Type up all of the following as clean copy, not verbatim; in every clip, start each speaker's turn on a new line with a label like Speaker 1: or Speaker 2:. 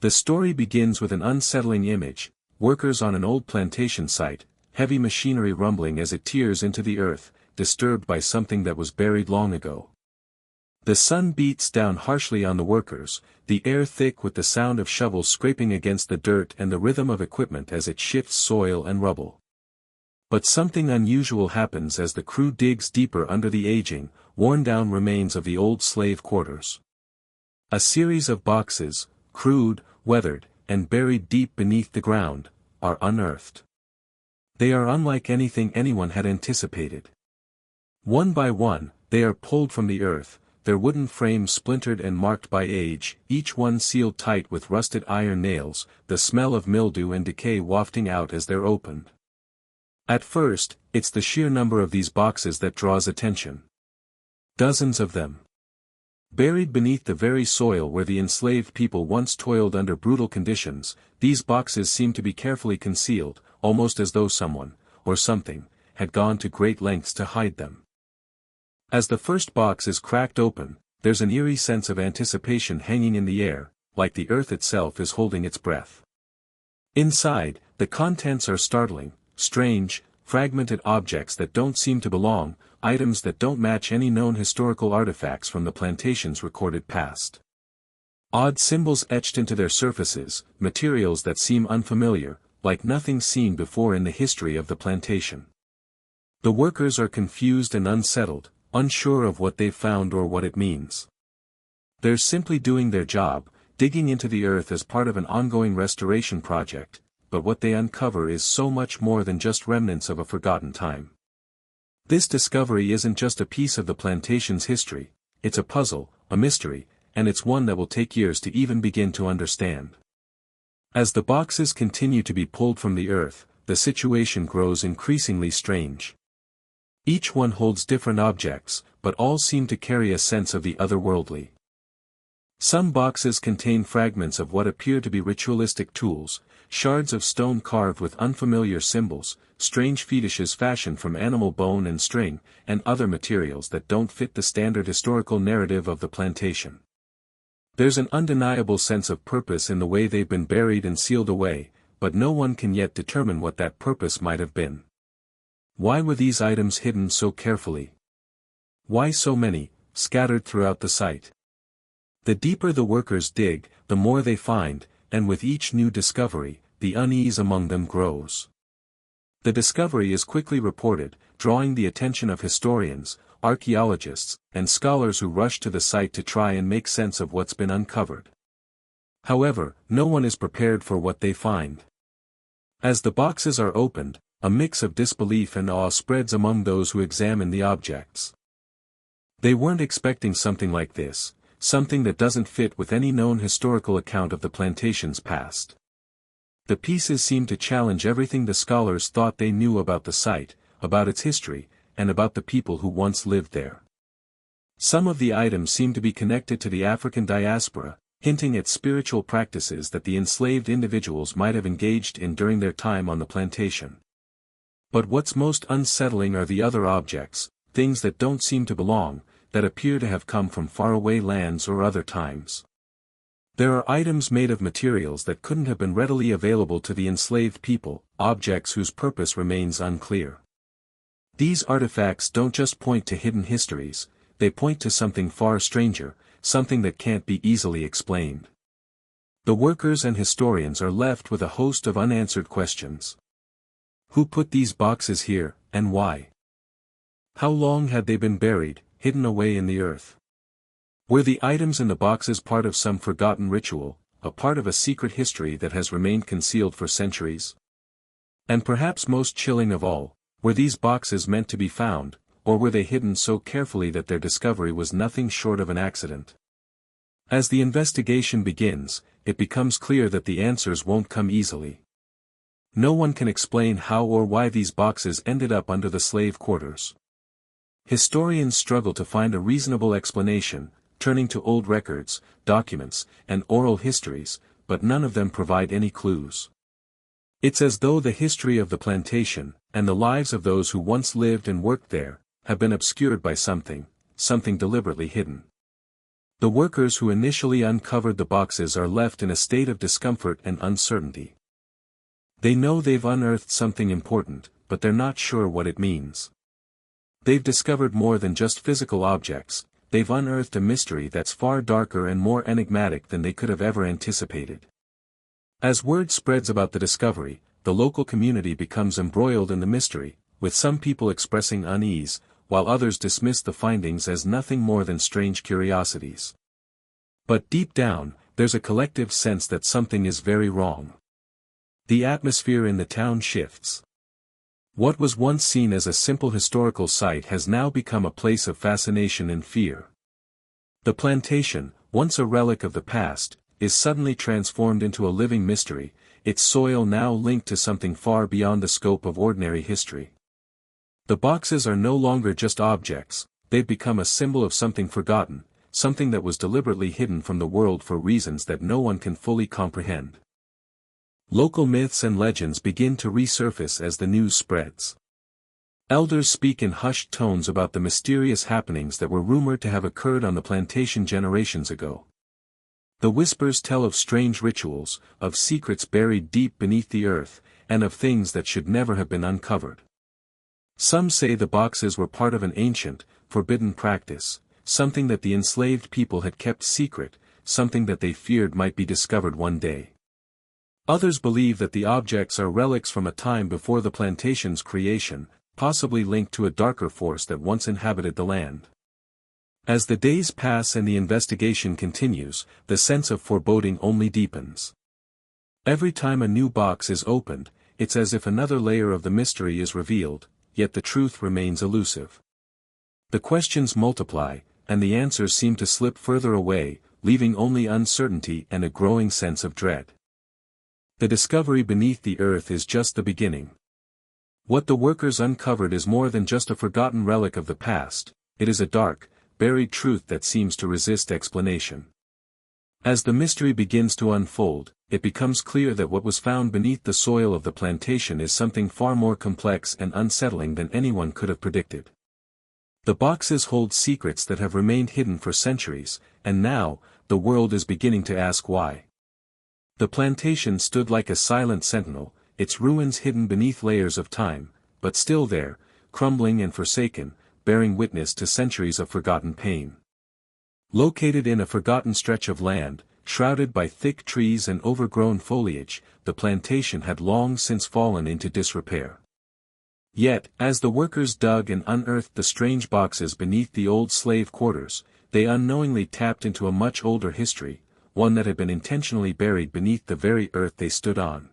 Speaker 1: The story begins with an unsettling image: workers on an old plantation site, heavy machinery rumbling as it tears into the earth, disturbed by something that was buried long ago. The sun beats down harshly on the workers, the air thick with the sound of shovels scraping against the dirt and the rhythm of equipment as it shifts soil and rubble. But something unusual happens as the crew digs deeper under the aging, worn-down remains of the old slave quarters. A series of boxes, crude, weathered, and buried deep beneath the ground, are unearthed. They are unlike anything anyone had anticipated. One by one, they are pulled from the earth, their wooden frames splintered and marked by age, each one sealed tight with rusted iron nails, the smell of mildew and decay wafting out as they're opened. At first, it's the sheer number of these boxes that draws attention. Dozens of them. Buried beneath the very soil where the enslaved people once toiled under brutal conditions, these boxes seem to be carefully concealed, almost as though someone, or something, had gone to great lengths to hide them. As the first box is cracked open, there's an eerie sense of anticipation hanging in the air, like the earth itself is holding its breath. Inside, the contents are startling, strange, fragmented objects that don't seem to belong, items that don't match any known historical artifacts from the plantation's recorded past. Odd symbols etched into their surfaces, materials that seem unfamiliar, like nothing seen before in the history of the plantation. The workers are confused and unsettled, unsure of what they've found or what it means. They're simply doing their job, digging into the earth as part of an ongoing restoration project, but what they uncover is so much more than just remnants of a forgotten time. This discovery isn't just a piece of the plantation's history, it's a puzzle, a mystery, and it's one that will take years to even begin to understand. As the boxes continue to be pulled from the earth, the situation grows increasingly strange. Each one holds different objects, but all seem to carry a sense of the otherworldly. Some boxes contain fragments of what appear to be ritualistic tools, shards of stone carved with unfamiliar symbols, strange fetishes fashioned from animal bone and string, and other materials that don't fit the standard historical narrative of the plantation. There's an undeniable sense of purpose in the way they've been buried and sealed away, but no one can yet determine what that purpose might have been. Why were these items hidden so carefully? Why so many, scattered throughout the site? The deeper the workers dig, the more they find, and with each new discovery, the unease among them grows. The discovery is quickly reported, drawing the attention of historians, archaeologists, and scholars who rush to the site to try and make sense of what's been uncovered. However, no one is prepared for what they find. As the boxes are opened, a mix of disbelief and awe spreads among those who examine the objects. They weren't expecting something like this, something that doesn't fit with any known historical account of the plantation's past. The pieces seem to challenge everything the scholars thought they knew about the site, about its history, and about the people who once lived there. Some of the items seem to be connected to the African diaspora, hinting at spiritual practices that the enslaved individuals might have engaged in during their time on the plantation. But what's most unsettling are the other objects, things that don't seem to belong, that appear to have come from faraway lands or other times. There are items made of materials that couldn't have been readily available to the enslaved people, objects whose purpose remains unclear. These artifacts don't just point to hidden histories, they point to something far stranger, something that can't be easily explained. The workers and historians are left with a host of unanswered questions. Who put these boxes here, and why? How long had they been buried, hidden away in the earth? Were the items in the boxes part of some forgotten ritual, a part of a secret history that has remained concealed for centuries? And perhaps most chilling of all, were these boxes meant to be found, or were they hidden so carefully that their discovery was nothing short of an accident? As the investigation begins, it becomes clear that the answers won't come easily. No one can explain how or why these boxes ended up under the slave quarters. Historians struggle to find a reasonable explanation, turning to old records, documents, and oral histories, but none of them provide any clues. It's as though the history of the plantation, and the lives of those who once lived and worked there, have been obscured by something deliberately hidden. The workers who initially uncovered the boxes are left in a state of discomfort and uncertainty. They know they've unearthed something important, but they're not sure what it means. They've discovered more than just physical objects, they've unearthed a mystery that's far darker and more enigmatic than they could have ever anticipated. As word spreads about the discovery, the local community becomes embroiled in the mystery, with some people expressing unease, while others dismiss the findings as nothing more than strange curiosities. But deep down, there's a collective sense that something is very wrong. The atmosphere in the town shifts. What was once seen as a simple historical site has now become a place of fascination and fear. The plantation, once a relic of the past, is suddenly transformed into a living mystery, its soil now linked to something far beyond the scope of ordinary history. The boxes are no longer just objects, they've become a symbol of something forgotten, something that was deliberately hidden from the world for reasons that no one can fully comprehend. Local myths and legends begin to resurface as the news spreads. Elders speak in hushed tones about the mysterious happenings that were rumored to have occurred on the plantation generations ago. The whispers tell of strange rituals, of secrets buried deep beneath the earth, and of things that should never have been uncovered. Some say the boxes were part of an ancient, forbidden practice, something that the enslaved people had kept secret, something that they feared might be discovered one day. Others believe that the objects are relics from a time before the plantation's creation, possibly linked to a darker force that once inhabited the land. As the days pass and the investigation continues, the sense of foreboding only deepens. Every time a new box is opened, it's as if another layer of the mystery is revealed, yet the truth remains elusive. The questions multiply, and the answers seem to slip further away, leaving only uncertainty and a growing sense of dread. The discovery beneath the earth is just the beginning. What the workers uncovered is more than just a forgotten relic of the past, it is a dark, buried truth that seems to resist explanation. As the mystery begins to unfold, it becomes clear that what was found beneath the soil of the plantation is something far more complex and unsettling than anyone could have predicted. The boxes hold secrets that have remained hidden for centuries, and now, the world is beginning to ask why. The plantation stood like a silent sentinel, its ruins hidden beneath layers of time, but still there, crumbling and forsaken, bearing witness to centuries of forgotten pain. Located in a forgotten stretch of land, shrouded by thick trees and overgrown foliage, the plantation had long since fallen into disrepair. Yet, as the workers dug and unearthed the strange boxes beneath the old slave quarters, they unknowingly tapped into a much older history, one that had been intentionally buried beneath the very earth they stood on.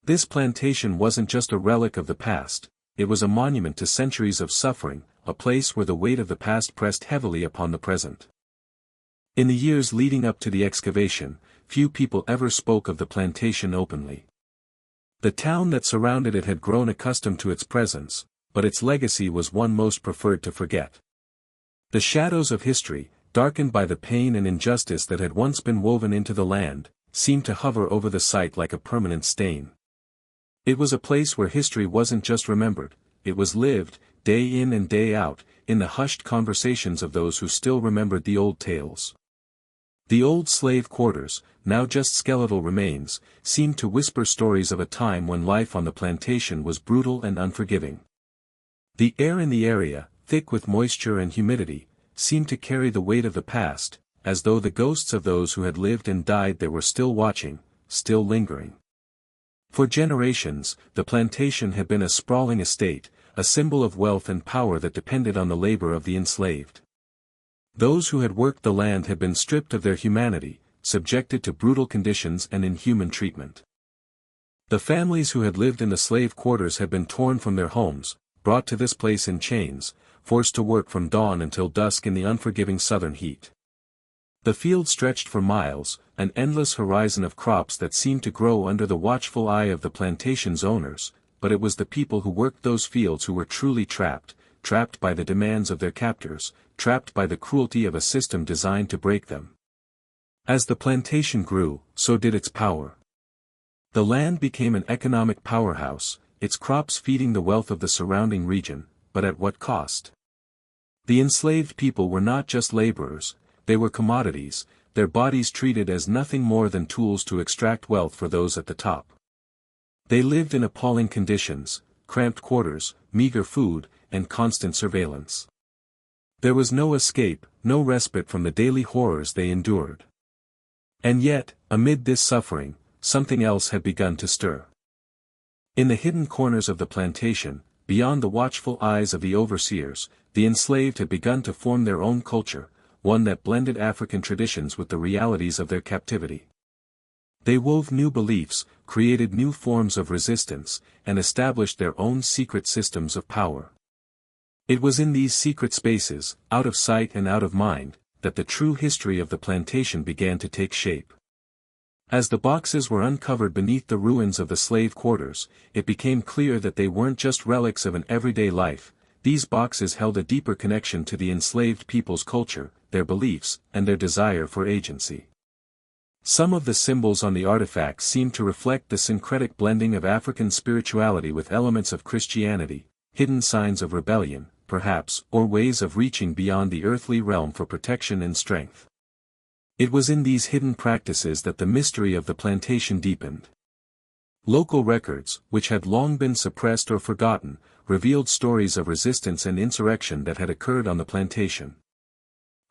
Speaker 1: This plantation wasn't just a relic of the past, it was a monument to centuries of suffering, a place where the weight of the past pressed heavily upon the present. In the years leading up to the excavation, few people ever spoke of the plantation openly. The town that surrounded it had grown accustomed to its presence, but its legacy was one most preferred to forget. The shadows of history, darkened by the pain and injustice that had once been woven into the land, seemed to hover over the site like a permanent stain. It was a place where history wasn't just remembered, it was lived, day in and day out, in the hushed conversations of those who still remembered the old tales. The old slave quarters, now just skeletal remains, seemed to whisper stories of a time when life on the plantation was brutal and unforgiving. The air in the area, thick with moisture and humidity, seemed to carry the weight of the past, as though the ghosts of those who had lived and died there were still watching, still lingering. For generations, the plantation had been a sprawling estate, a symbol of wealth and power that depended on the labor of the enslaved. Those who had worked the land had been stripped of their humanity, subjected to brutal conditions and inhuman treatment. The families who had lived in the slave quarters had been torn from their homes, brought to this place in chains, forced to work from dawn until dusk in the unforgiving southern heat. The field stretched for miles, an endless horizon of crops that seemed to grow under the watchful eye of the plantation's owners, but it was the people who worked those fields who were truly trapped, trapped by the demands of their captors, trapped by the cruelty of a system designed to break them. As the plantation grew, so did its power. The land became an economic powerhouse, its crops feeding the wealth of the surrounding region, but at what cost? The enslaved people were not just laborers, they were commodities, their bodies treated as nothing more than tools to extract wealth for those at the top. They lived in appalling conditions, cramped quarters, meager food, and constant surveillance. There was no escape, no respite from the daily horrors they endured. And yet, amid this suffering, something else had begun to stir. In the hidden corners of the plantation, beyond the watchful eyes of the overseers, the enslaved had begun to form their own culture, one that blended African traditions with the realities of their captivity. They wove new beliefs, created new forms of resistance, and established their own secret systems of power. It was in these secret spaces, out of sight and out of mind, that the true history of the plantation began to take shape. As the boxes were uncovered beneath the ruins of the slave quarters, it became clear that they weren't just relics of an everyday life. These boxes held a deeper connection to the enslaved people's culture, their beliefs, and their desire for agency. Some of the symbols on the artifacts seemed to reflect the syncretic blending of African spirituality with elements of Christianity, hidden signs of rebellion, perhaps, or ways of reaching beyond the earthly realm for protection and strength. It was in these hidden practices that the mystery of the plantation deepened. Local records, which had long been suppressed or forgotten, revealed stories of resistance and insurrection that had occurred on the plantation.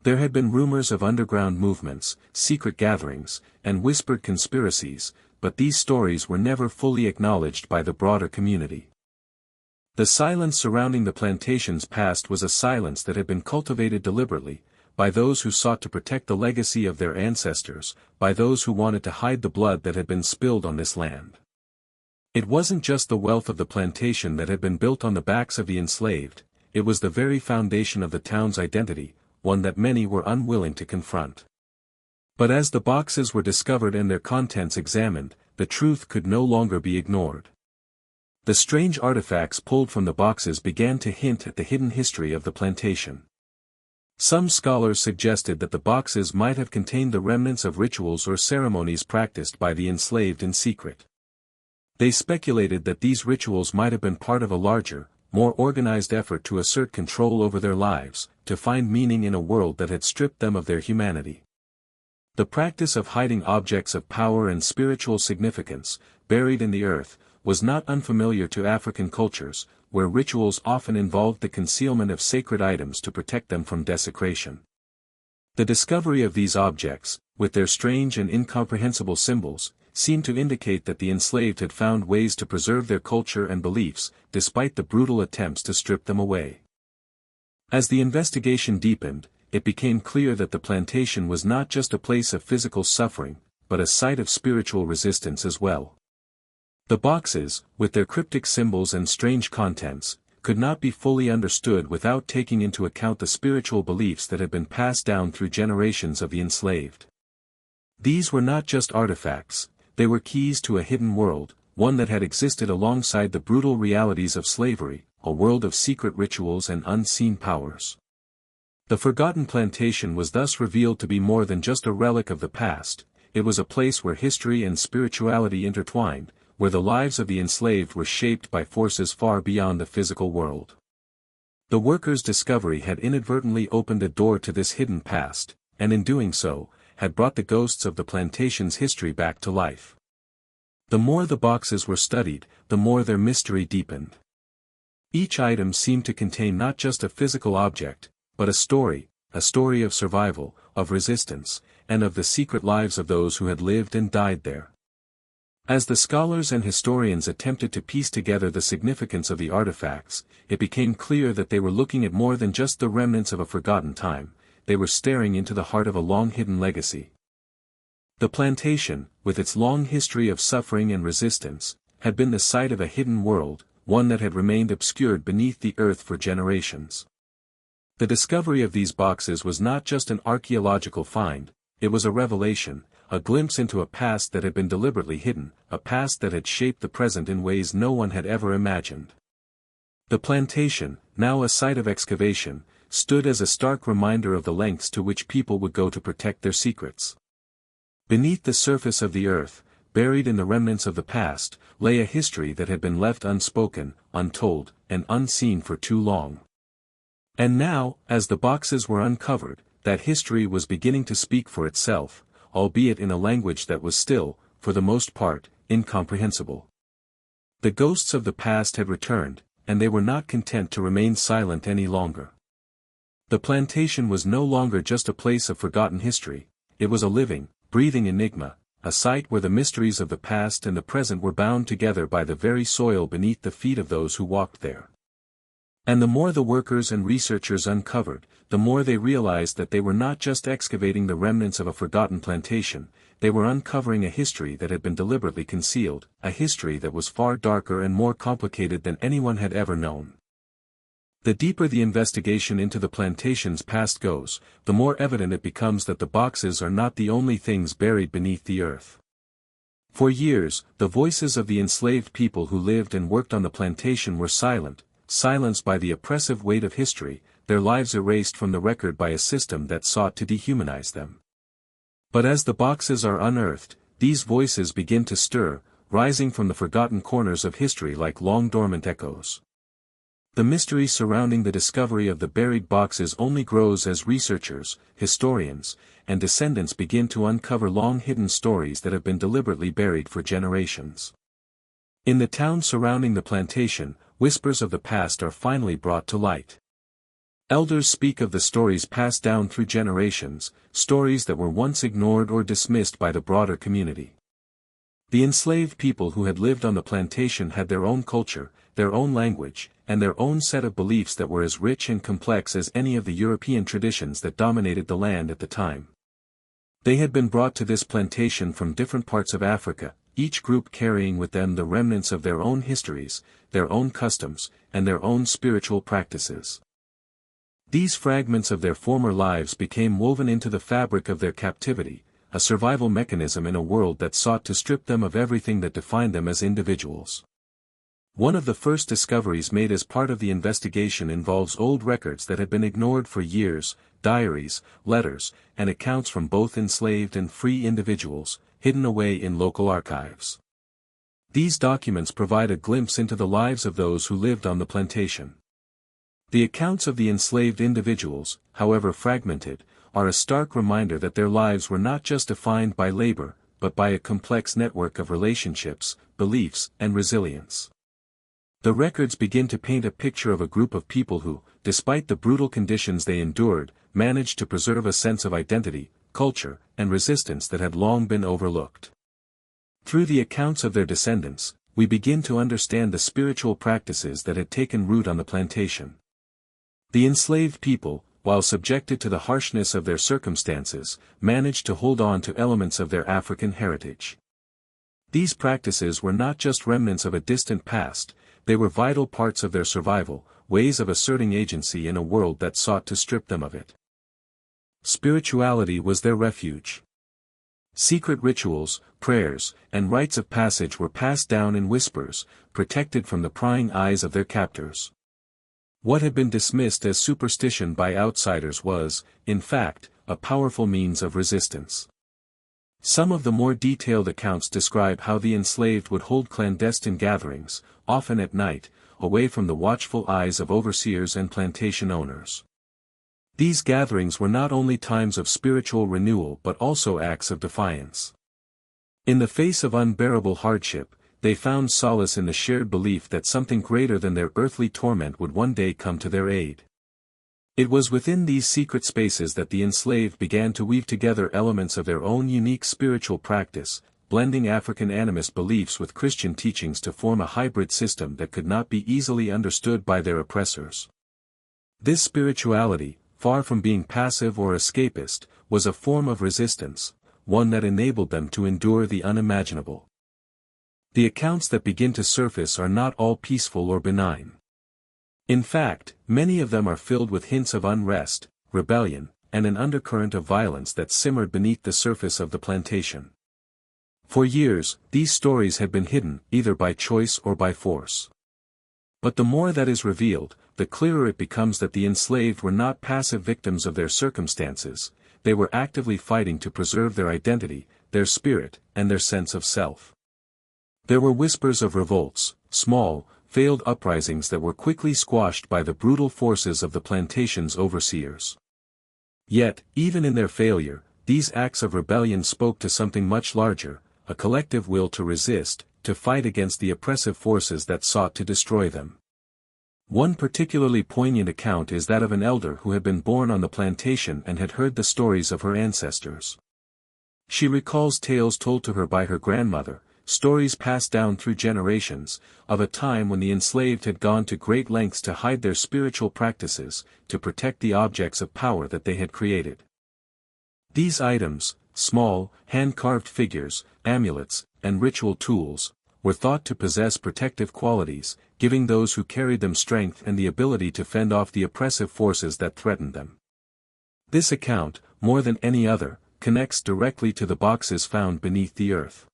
Speaker 1: There had been rumors of underground movements, secret gatherings, and whispered conspiracies, but these stories were never fully acknowledged by the broader community. The silence surrounding the plantation's past was a silence that had been cultivated deliberately, by those who sought to protect the legacy of their ancestors, by those who wanted to hide the blood that had been spilled on this land. It wasn't just the wealth of the plantation that had been built on the backs of the enslaved, it was the very foundation of the town's identity, one that many were unwilling to confront. But as the boxes were discovered and their contents examined, the truth could no longer be ignored. The strange artifacts pulled from the boxes began to hint at the hidden history of the plantation. Some scholars suggested that the boxes might have contained the remnants of rituals or ceremonies practiced by the enslaved in secret. They speculated that these rituals might have been part of a larger, more organized effort to assert control over their lives, to find meaning in a world that had stripped them of their humanity. The practice of hiding objects of power and spiritual significance, buried in the earth, was not unfamiliar to African cultures, where rituals often involved the concealment of sacred items to protect them from desecration. The discovery of these objects, with their strange and incomprehensible symbols, seemed to indicate that the enslaved had found ways to preserve their culture and beliefs, despite the brutal attempts to strip them away. As the investigation deepened, it became clear that the plantation was not just a place of physical suffering, but a site of spiritual resistance as well. The boxes, with their cryptic symbols and strange contents, could not be fully understood without taking into account the spiritual beliefs that had been passed down through generations of the enslaved. These were not just artifacts, they were keys to a hidden world, one that had existed alongside the brutal realities of slavery, a world of secret rituals and unseen powers. The forgotten plantation was thus revealed to be more than just a relic of the past, it was a place where history and spirituality intertwined, where the lives of the enslaved were shaped by forces far beyond the physical world. The workers' discovery had inadvertently opened a door to this hidden past, and in doing so, had brought the ghosts of the plantation's history back to life. The more the boxes were studied, the more their mystery deepened. Each item seemed to contain not just a physical object, but a story of survival, of resistance, and of the secret lives of those who had lived and died there. As the scholars and historians attempted to piece together the significance of the artifacts, it became clear that they were looking at more than just the remnants of a forgotten time, they were staring into the heart of a long-hidden legacy. The plantation, with its long history of suffering and resistance, had been the site of a hidden world, one that had remained obscured beneath the earth for generations. The discovery of these boxes was not just an archaeological find, it was a revelation, a glimpse into a past that had been deliberately hidden, a past that had shaped the present in ways no one had ever imagined. The plantation, now a site of excavation, stood as a stark reminder of the lengths to which people would go to protect their secrets. Beneath the surface of the earth, buried in the remnants of the past, lay a history that had been left unspoken, untold, and unseen for too long. And now, as the boxes were uncovered, that history was beginning to speak for itself, albeit in a language that was still, for the most part, incomprehensible. The ghosts of the past had returned, and they were not content to remain silent any longer. The plantation was no longer just a place of forgotten history, it was a living, breathing enigma, a site where the mysteries of the past and the present were bound together by the very soil beneath the feet of those who walked there. And the more the workers and researchers uncovered, the more they realized that they were not just excavating the remnants of a forgotten plantation, they were uncovering a history that had been deliberately concealed, a history that was far darker and more complicated than anyone had ever known. The deeper the investigation into the plantation's past goes, the more evident it becomes that the boxes are not the only things buried beneath the earth. For years, the voices of the enslaved people who lived and worked on the plantation were silent, silenced by the oppressive weight of history, their lives erased from the record by a system that sought to dehumanize them. But as the boxes are unearthed, these voices begin to stir, rising from the forgotten corners of history like long-dormant echoes. The mystery surrounding the discovery of the buried boxes only grows as researchers, historians, and descendants begin to uncover long-hidden stories that have been deliberately buried for generations. In the town surrounding the plantation, whispers of the past are finally brought to light. Elders speak of the stories passed down through generations, stories that were once ignored or dismissed by the broader community. The enslaved people who had lived on the plantation had their own culture, their own language, and their own set of beliefs that were as rich and complex as any of the European traditions that dominated the land at the time. They had been brought to this plantation from different parts of Africa, each group carrying with them the remnants of their own histories, their own customs, and their own spiritual practices. These fragments of their former lives became woven into the fabric of their captivity, a survival mechanism in a world that sought to strip them of everything that defined them as individuals. One of the first discoveries made as part of the investigation involves old records that had been ignored for years, diaries, letters, and accounts from both enslaved and free individuals, hidden away in local archives. These documents provide a glimpse into the lives of those who lived on the plantation. The accounts of the enslaved individuals, however fragmented, are a stark reminder that their lives were not just defined by labor, but by a complex network of relationships, beliefs, and resilience. The records begin to paint a picture of a group of people who, despite the brutal conditions they endured, managed to preserve a sense of identity, culture, and resistance that had long been overlooked. Through the accounts of their descendants, we begin to understand the spiritual practices that had taken root on the plantation. The enslaved people, while subjected to the harshness of their circumstances, managed to hold on to elements of their African heritage. These practices were not just remnants of a distant past, they were vital parts of their survival, ways of asserting agency in a world that sought to strip them of it. Spirituality was their refuge. Secret rituals, prayers, and rites of passage were passed down in whispers, protected from the prying eyes of their captors. What had been dismissed as superstition by outsiders was, in fact, a powerful means of resistance. Some of the more detailed accounts describe how the enslaved would hold clandestine gatherings, often at night, away from the watchful eyes of overseers and plantation owners. These gatherings were not only times of spiritual renewal but also acts of defiance. In the face of unbearable hardship, they found solace in the shared belief that something greater than their earthly torment would one day come to their aid. It was within these secret spaces that the enslaved began to weave together elements of their own unique spiritual practice, blending African animist beliefs with Christian teachings to form a hybrid system that could not be easily understood by their oppressors. This spirituality, far from being passive or escapist, was a form of resistance, one that enabled them to endure the unimaginable. The accounts that begin to surface are not all peaceful or benign. In fact, many of them are filled with hints of unrest, rebellion, and an undercurrent of violence that simmered beneath the surface of the plantation. For years, these stories had been hidden, either by choice or by force. But the more that is revealed, the clearer it becomes that the enslaved were not passive victims of their circumstances, they were actively fighting to preserve their identity, their spirit, and their sense of self. There were whispers of revolts, small, failed uprisings that were quickly squashed by the brutal forces of the plantation's overseers. Yet, even in their failure, these acts of rebellion spoke to something much larger, a collective will to resist, to fight against the oppressive forces that sought to destroy them. One particularly poignant account is that of an elder who had been born on the plantation and had heard the stories of her ancestors. She recalls tales told to her by her grandmother, stories passed down through generations, of a time when the enslaved had gone to great lengths to hide their spiritual practices, to protect the objects of power that they had created. These items, small, hand-carved figures, amulets, and ritual tools, were thought to possess protective qualities, giving those who carried them strength and the ability to fend off the oppressive forces that threatened them. This account, more than any other, connects directly to the boxes found beneath the earth.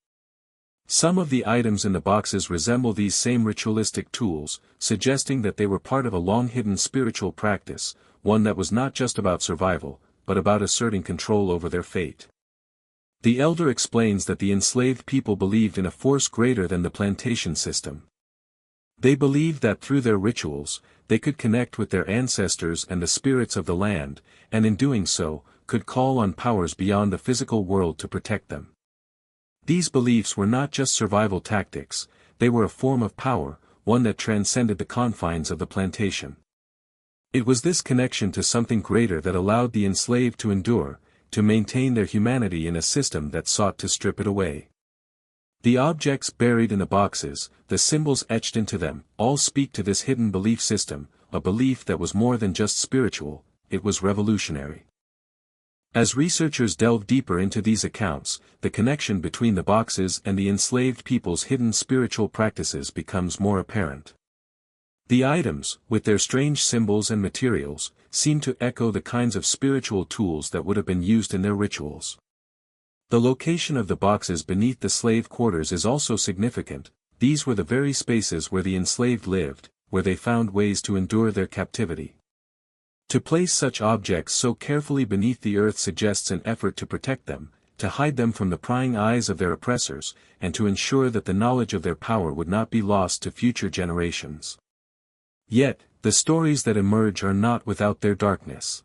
Speaker 1: Some of the items in the boxes resemble these same ritualistic tools, suggesting that they were part of a long-hidden spiritual practice, one that was not just about survival, but about asserting control over their fate. The elder explains that the enslaved people believed in a force greater than the plantation system. They believed that through their rituals, they could connect with their ancestors and the spirits of the land, and in doing so, could call on powers beyond the physical world to protect them. These beliefs were not just survival tactics, they were a form of power, one that transcended the confines of the plantation. It was this connection to something greater that allowed the enslaved to endure, to maintain their humanity in a system that sought to strip it away. The objects buried in the boxes, the symbols etched into them, all speak to this hidden belief system, a belief that was more than just spiritual, it was revolutionary. As researchers delve deeper into these accounts, the connection between the boxes and the enslaved people's hidden spiritual practices becomes more apparent. The items, with their strange symbols and materials, seem to echo the kinds of spiritual tools that would have been used in their rituals. The location of the boxes beneath the slave quarters is also significant. These were the very spaces where the enslaved lived, where they found ways to endure their captivity. To place such objects so carefully beneath the earth suggests an effort to protect them, to hide them from the prying eyes of their oppressors, and to ensure that the knowledge of their power would not be lost to future generations. Yet, the stories that emerge are not without their darkness.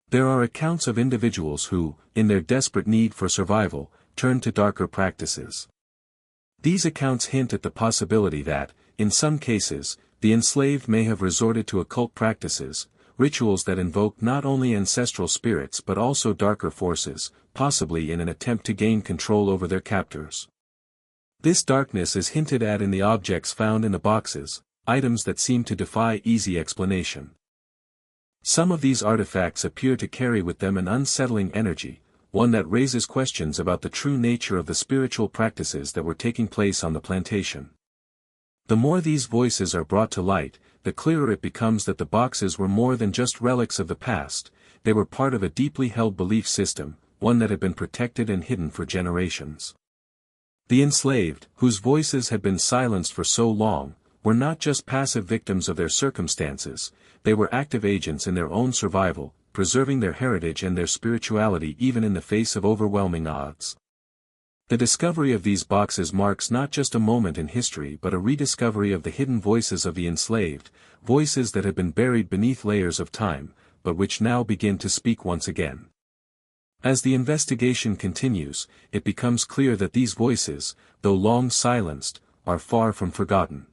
Speaker 1: There are accounts of individuals who, in their desperate need for survival, turn to darker practices. These accounts hint at the possibility that, in some cases, the enslaved may have resorted to occult practices, rituals that invoke not only ancestral spirits but also darker forces, possibly in an attempt to gain control over their captors. This darkness is hinted at in the objects found in the boxes, items that seem to defy easy explanation. Some of these artifacts appear to carry with them an unsettling energy, one that raises questions about the true nature of the spiritual practices that were taking place on the plantation. The more these voices are brought to light, the clearer it becomes that the boxes were more than just relics of the past, they were part of a deeply held belief system, one that had been protected and hidden for generations. The enslaved, whose voices had been silenced for so long, were not just passive victims of their circumstances, they were active agents in their own survival, preserving their heritage and their spirituality even in the face of overwhelming odds. The discovery of these boxes marks not just a moment in history but a rediscovery of the hidden voices of the enslaved, voices that had been buried beneath layers of time, but which now begin to speak once again. As the investigation continues, it becomes clear that these voices, though long silenced, are far from forgotten.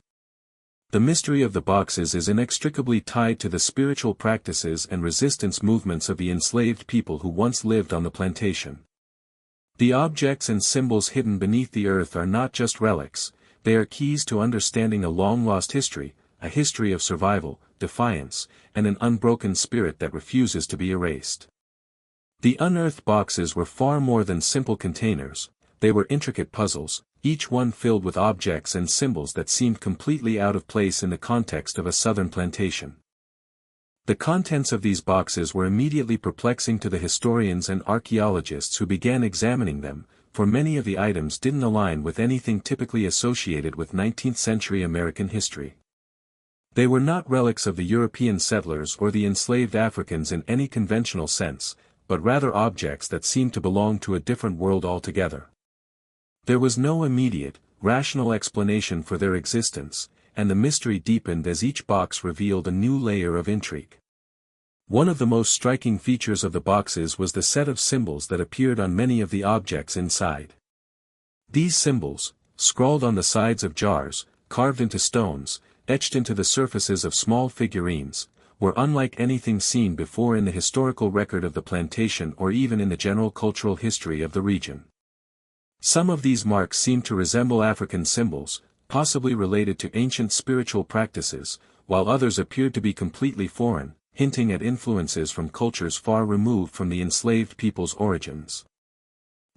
Speaker 1: The mystery of the boxes is inextricably tied to the spiritual practices and resistance movements of the enslaved people who once lived on the plantation. The objects and symbols hidden beneath the earth are not just relics, they are keys to understanding a long-lost history, a history of survival, defiance, and an unbroken spirit that refuses to be erased. The unearthed boxes were far more than simple containers, they were intricate puzzles, each one filled with objects and symbols that seemed completely out of place in the context of a southern plantation. The contents of these boxes were immediately perplexing to the historians and archaeologists who began examining them, for many of the items didn't align with anything typically associated with 19th-century American history. They were not relics of the European settlers or the enslaved Africans in any conventional sense, but rather objects that seemed to belong to a different world altogether. There was no immediate, rational explanation for their existence, and the mystery deepened as each box revealed a new layer of intrigue. One of the most striking features of the boxes was the set of symbols that appeared on many of the objects inside. These symbols, scrawled on the sides of jars, carved into stones, etched into the surfaces of small figurines, were unlike anything seen before in the historical record of the plantation or even in the general cultural history of the region. Some of these marks seemed to resemble African symbols, possibly related to ancient spiritual practices, while others appeared to be completely foreign, hinting at influences from cultures far removed from the enslaved people's origins.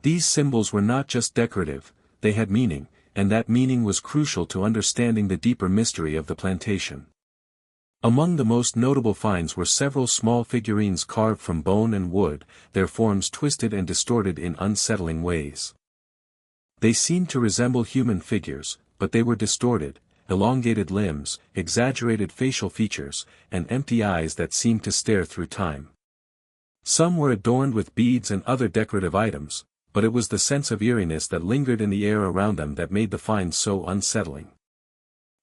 Speaker 1: These symbols were not just decorative, they had meaning, and that meaning was crucial to understanding the deeper mystery of the plantation. Among the most notable finds were several small figurines carved from bone and wood, their forms twisted and distorted in unsettling ways. They seemed to resemble human figures, but they were distorted, elongated limbs, exaggerated facial features, and empty eyes that seemed to stare through time. Some were adorned with beads and other decorative items, but it was the sense of eeriness that lingered in the air around them that made the finds so unsettling.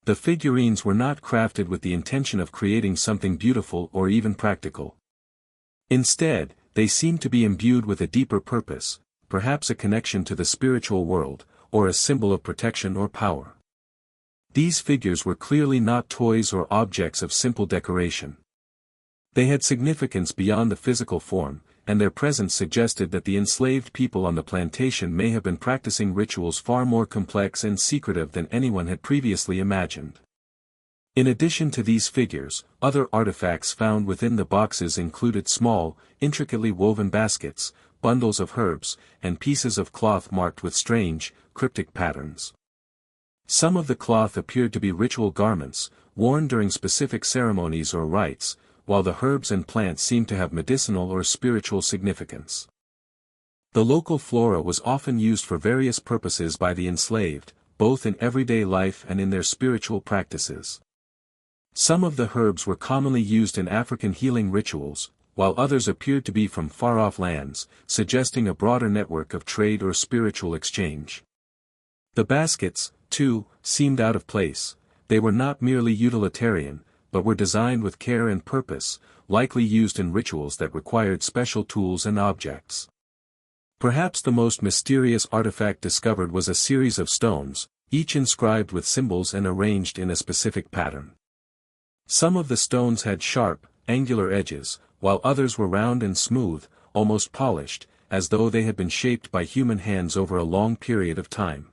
Speaker 1: The figurines were not crafted with the intention of creating something beautiful or even practical. Instead, they seemed to be imbued with a deeper purpose, perhaps a connection to the spiritual world, or a symbol of protection or power. These figures were clearly not toys or objects of simple decoration. They had significance beyond the physical form, and their presence suggested that the enslaved people on the plantation may have been practicing rituals far more complex and secretive than anyone had previously imagined. In addition to these figures, other artifacts found within the boxes included small, intricately woven baskets, bundles of herbs, and pieces of cloth marked with strange, cryptic patterns. Some of the cloth appeared to be ritual garments, worn during specific ceremonies or rites, while the herbs and plants seemed to have medicinal or spiritual significance. The local flora was often used for various purposes by the enslaved, both in everyday life and in their spiritual practices. Some of the herbs were commonly used in African healing rituals, while others appeared to be from far-off lands, suggesting a broader network of trade or spiritual exchange. The baskets, too, seemed out of place. They were not merely utilitarian, but were designed with care and purpose, likely used in rituals that required special tools and objects. Perhaps the most mysterious artifact discovered was a series of stones, each inscribed with symbols and arranged in a specific pattern. Some of the stones had sharp, angular edges, while others were round and smooth, almost polished, as though they had been shaped by human hands over a long period of time.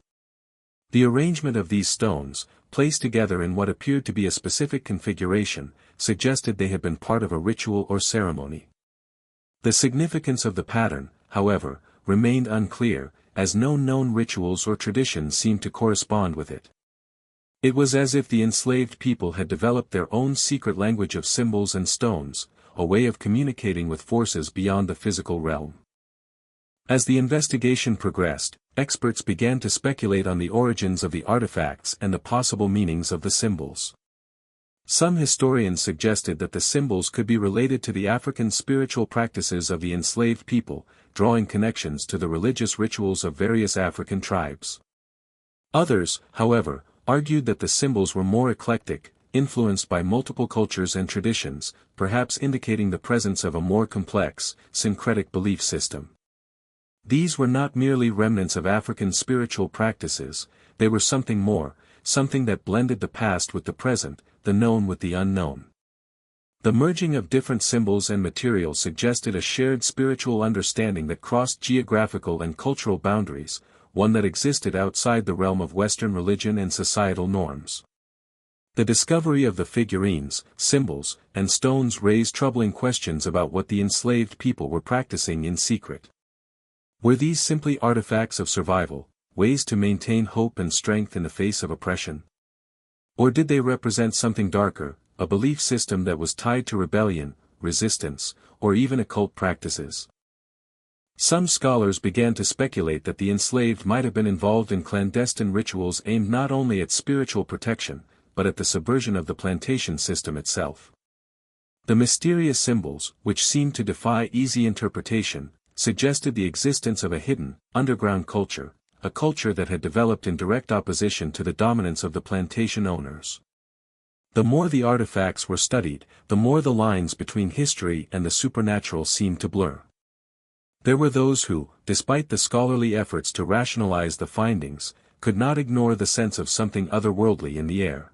Speaker 1: The arrangement of these stones, placed together in what appeared to be a specific configuration, suggested they had been part of a ritual or ceremony. The significance of the pattern, however, remained unclear, as no known rituals or traditions seemed to correspond with it. It was as if the enslaved people had developed their own secret language of symbols and stones, a way of communicating with forces beyond the physical realm. As the investigation progressed, experts began to speculate on the origins of the artifacts and the possible meanings of the symbols. Some historians suggested that the symbols could be related to the African spiritual practices of the enslaved people, drawing connections to the religious rituals of various African tribes. Others, however, argued that the symbols were more eclectic, influenced by multiple cultures and traditions, perhaps indicating the presence of a more complex, syncretic belief system. These were not merely remnants of African spiritual practices, they were something more, something that blended the past with the present, the known with the unknown. The merging of different symbols and materials suggested a shared spiritual understanding that crossed geographical and cultural boundaries, one that existed outside the realm of Western religion and societal norms. The discovery of the figurines, symbols, and stones raised troubling questions about what the enslaved people were practicing in secret. Were these simply artifacts of survival, ways to maintain hope and strength in the face of oppression? Or did they represent something darker, a belief system that was tied to rebellion, resistance, or even occult practices? Some scholars began to speculate that the enslaved might have been involved in clandestine rituals aimed not only at spiritual protection, but at the subversion of the plantation system itself. The mysterious symbols, which seemed to defy easy interpretation, suggested the existence of a hidden, underground culture, a culture that had developed in direct opposition to the dominance of the plantation owners. The more the artifacts were studied, the more the lines between history and the supernatural seemed to blur. There were those who, despite the scholarly efforts to rationalize the findings, could not ignore the sense of something otherworldly in the air.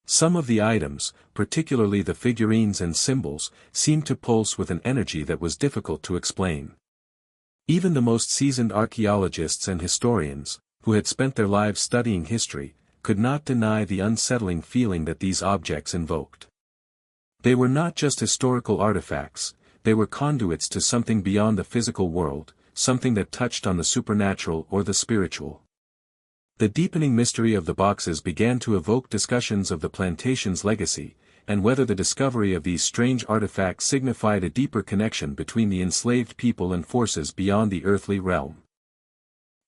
Speaker 1: Some of the items, particularly the figurines and symbols, seemed to pulse with an energy that was difficult to explain. Even the most seasoned archaeologists and historians, who had spent their lives studying history, could not deny the unsettling feeling that these objects invoked. They were not just historical artifacts, they were conduits to something beyond the physical world, something that touched on the supernatural or the spiritual. The deepening mystery of the boxes began to evoke discussions of the plantation's legacy, and whether the discovery of these strange artifacts signified a deeper connection between the enslaved people and forces beyond the earthly realm.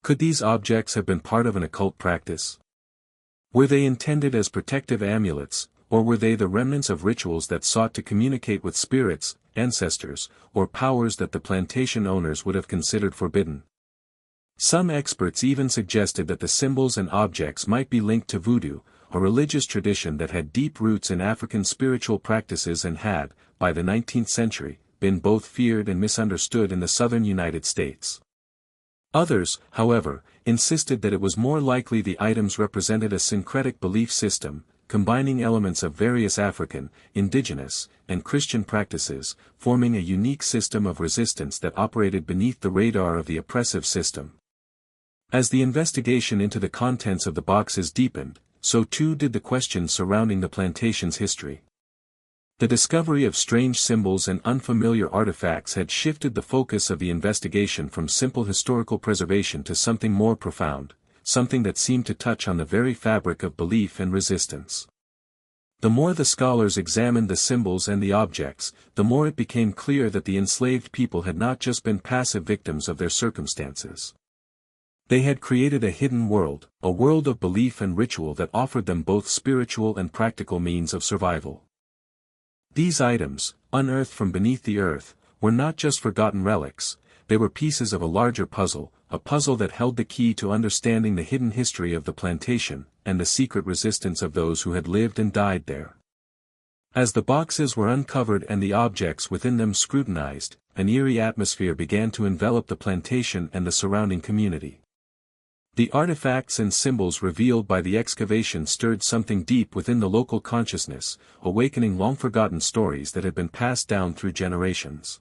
Speaker 1: Could these objects have been part of an occult practice? Were they intended as protective amulets, or were they the remnants of rituals that sought to communicate with spirits, ancestors, or powers that the plantation owners would have considered forbidden? Some experts even suggested that the symbols and objects might be linked to voodoo, a religious tradition that had deep roots in African spiritual practices and had, by the 19th century, been both feared and misunderstood in the southern United States. Others, however, insisted that it was more likely the items represented a syncretic belief system, combining elements of various African, indigenous, and Christian practices, forming a unique system of resistance that operated beneath the radar of the oppressive system. As the investigation into the contents of the boxes deepened, so too did the questions surrounding the plantation's history. The discovery of strange symbols and unfamiliar artifacts had shifted the focus of the investigation from simple historical preservation to something more profound, something that seemed to touch on the very fabric of belief and resistance. The more the scholars examined the symbols and the objects, the more it became clear that the enslaved people had not just been passive victims of their circumstances. They had created a hidden world, a world of belief and ritual that offered them both spiritual and practical means of survival. These items, unearthed from beneath the earth, were not just forgotten relics, they were pieces of a larger puzzle, a puzzle that held the key to understanding the hidden history of the plantation, and the secret resistance of those who had lived and died there. As the boxes were uncovered and the objects within them scrutinized, an eerie atmosphere began to envelop the plantation and the surrounding community. The artifacts and symbols revealed by the excavation stirred something deep within the local consciousness, awakening long-forgotten stories that had been passed down through generations.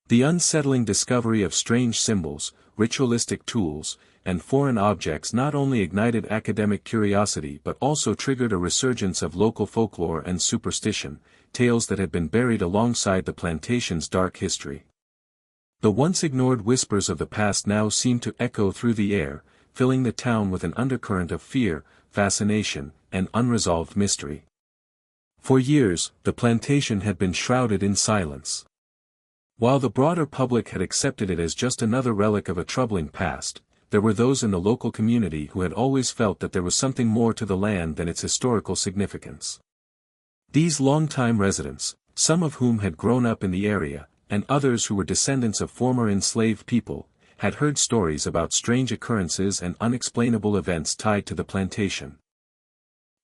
Speaker 1: The unsettling discovery of strange symbols, ritualistic tools, and foreign objects not only ignited academic curiosity but also triggered a resurgence of local folklore and superstition, tales that had been buried alongside the plantation's dark history. The once ignored whispers of the past now seemed to echo through the air, filling the town with an undercurrent of fear, fascination, and unresolved mystery. For years, the plantation had been shrouded in silence. While the broader public had accepted it as just another relic of a troubling past, there were those in the local community who had always felt that there was something more to the land than its historical significance. These longtime residents, some of whom had grown up in the area, and others who were descendants of former enslaved people, had heard stories about strange occurrences and unexplainable events tied to the plantation.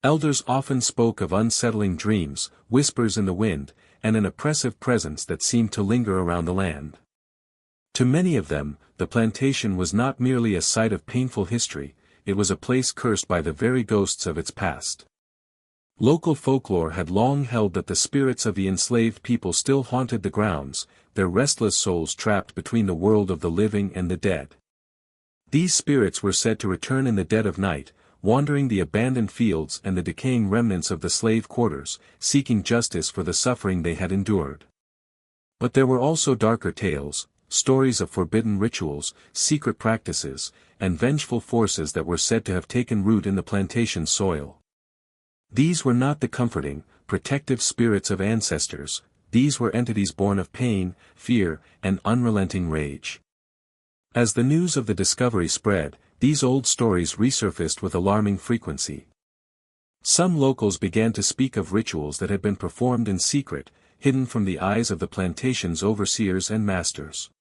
Speaker 1: Elders often spoke of unsettling dreams, whispers in the wind, and an oppressive presence that seemed to linger around the land. To many of them, the plantation was not merely a site of painful history, it was a place cursed by the very ghosts of its past. Local folklore had long held that the spirits of the enslaved people still haunted the grounds, their restless souls trapped between the world of the living and the dead. These spirits were said to return in the dead of night, wandering the abandoned fields and the decaying remnants of the slave quarters, seeking justice for the suffering they had endured. But there were also darker tales, stories of forbidden rituals, secret practices, and vengeful forces that were said to have taken root in the plantation soil. These were not the comforting, protective spirits of ancestors, these were entities born of pain, fear, and unrelenting rage. As the news of the discovery spread, these old stories resurfaced with alarming frequency. Some locals began to speak of rituals that had been performed in secret, hidden from the eyes of the plantation's overseers and masters.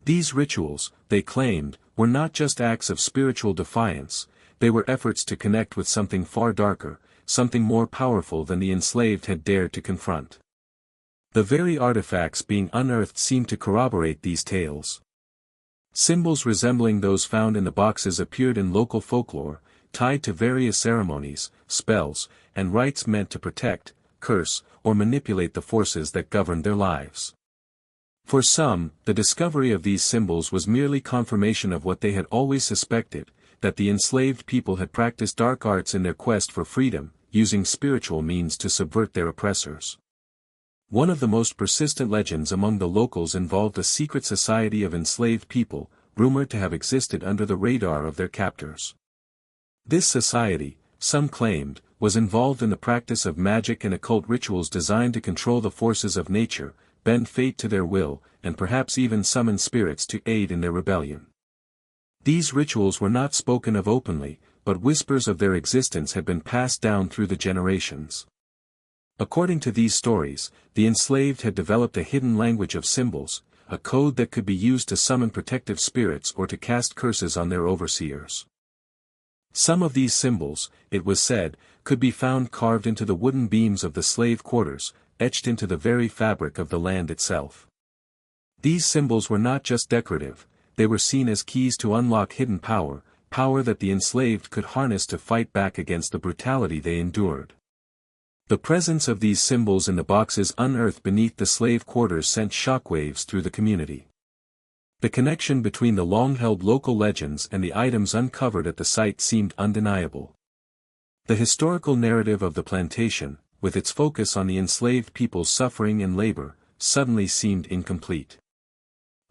Speaker 1: These rituals, they claimed, were not just acts of spiritual defiance, they were efforts to connect with something far darker, something more powerful than the enslaved had dared to confront. The very artifacts being unearthed seemed to corroborate these tales. Symbols resembling those found in the boxes appeared in local folklore, tied to various ceremonies, spells, and rites meant to protect, curse, or manipulate the forces that governed their lives. For some, the discovery of these symbols was merely confirmation of what they had always suspected, that the enslaved people had practiced dark arts in their quest for freedom, using spiritual means to subvert their oppressors. One of the most persistent legends among the locals involved a secret society of enslaved people, rumored to have existed under the radar of their captors. This society, some claimed, was involved in the practice of magic and occult rituals designed to control the forces of nature, bend fate to their will, and perhaps even summon spirits to aid in their rebellion. These rituals were not spoken of openly, but whispers of their existence had been passed down through the generations. According to these stories, the enslaved had developed a hidden language of symbols, a code that could be used to summon protective spirits or to cast curses on their overseers. Some of these symbols, it was said, could be found carved into the wooden beams of the slave quarters, etched into the very fabric of the land itself. These symbols were not just decorative, they were seen as keys to unlock hidden power, power that the enslaved could harness to fight back against the brutality they endured. The presence of these symbols in the boxes unearthed beneath the slave quarters sent shockwaves through the community. The connection between the long-held local legends and the items uncovered at the site seemed undeniable. The historical narrative of the plantation, with its focus on the enslaved people's suffering and labor, suddenly seemed incomplete.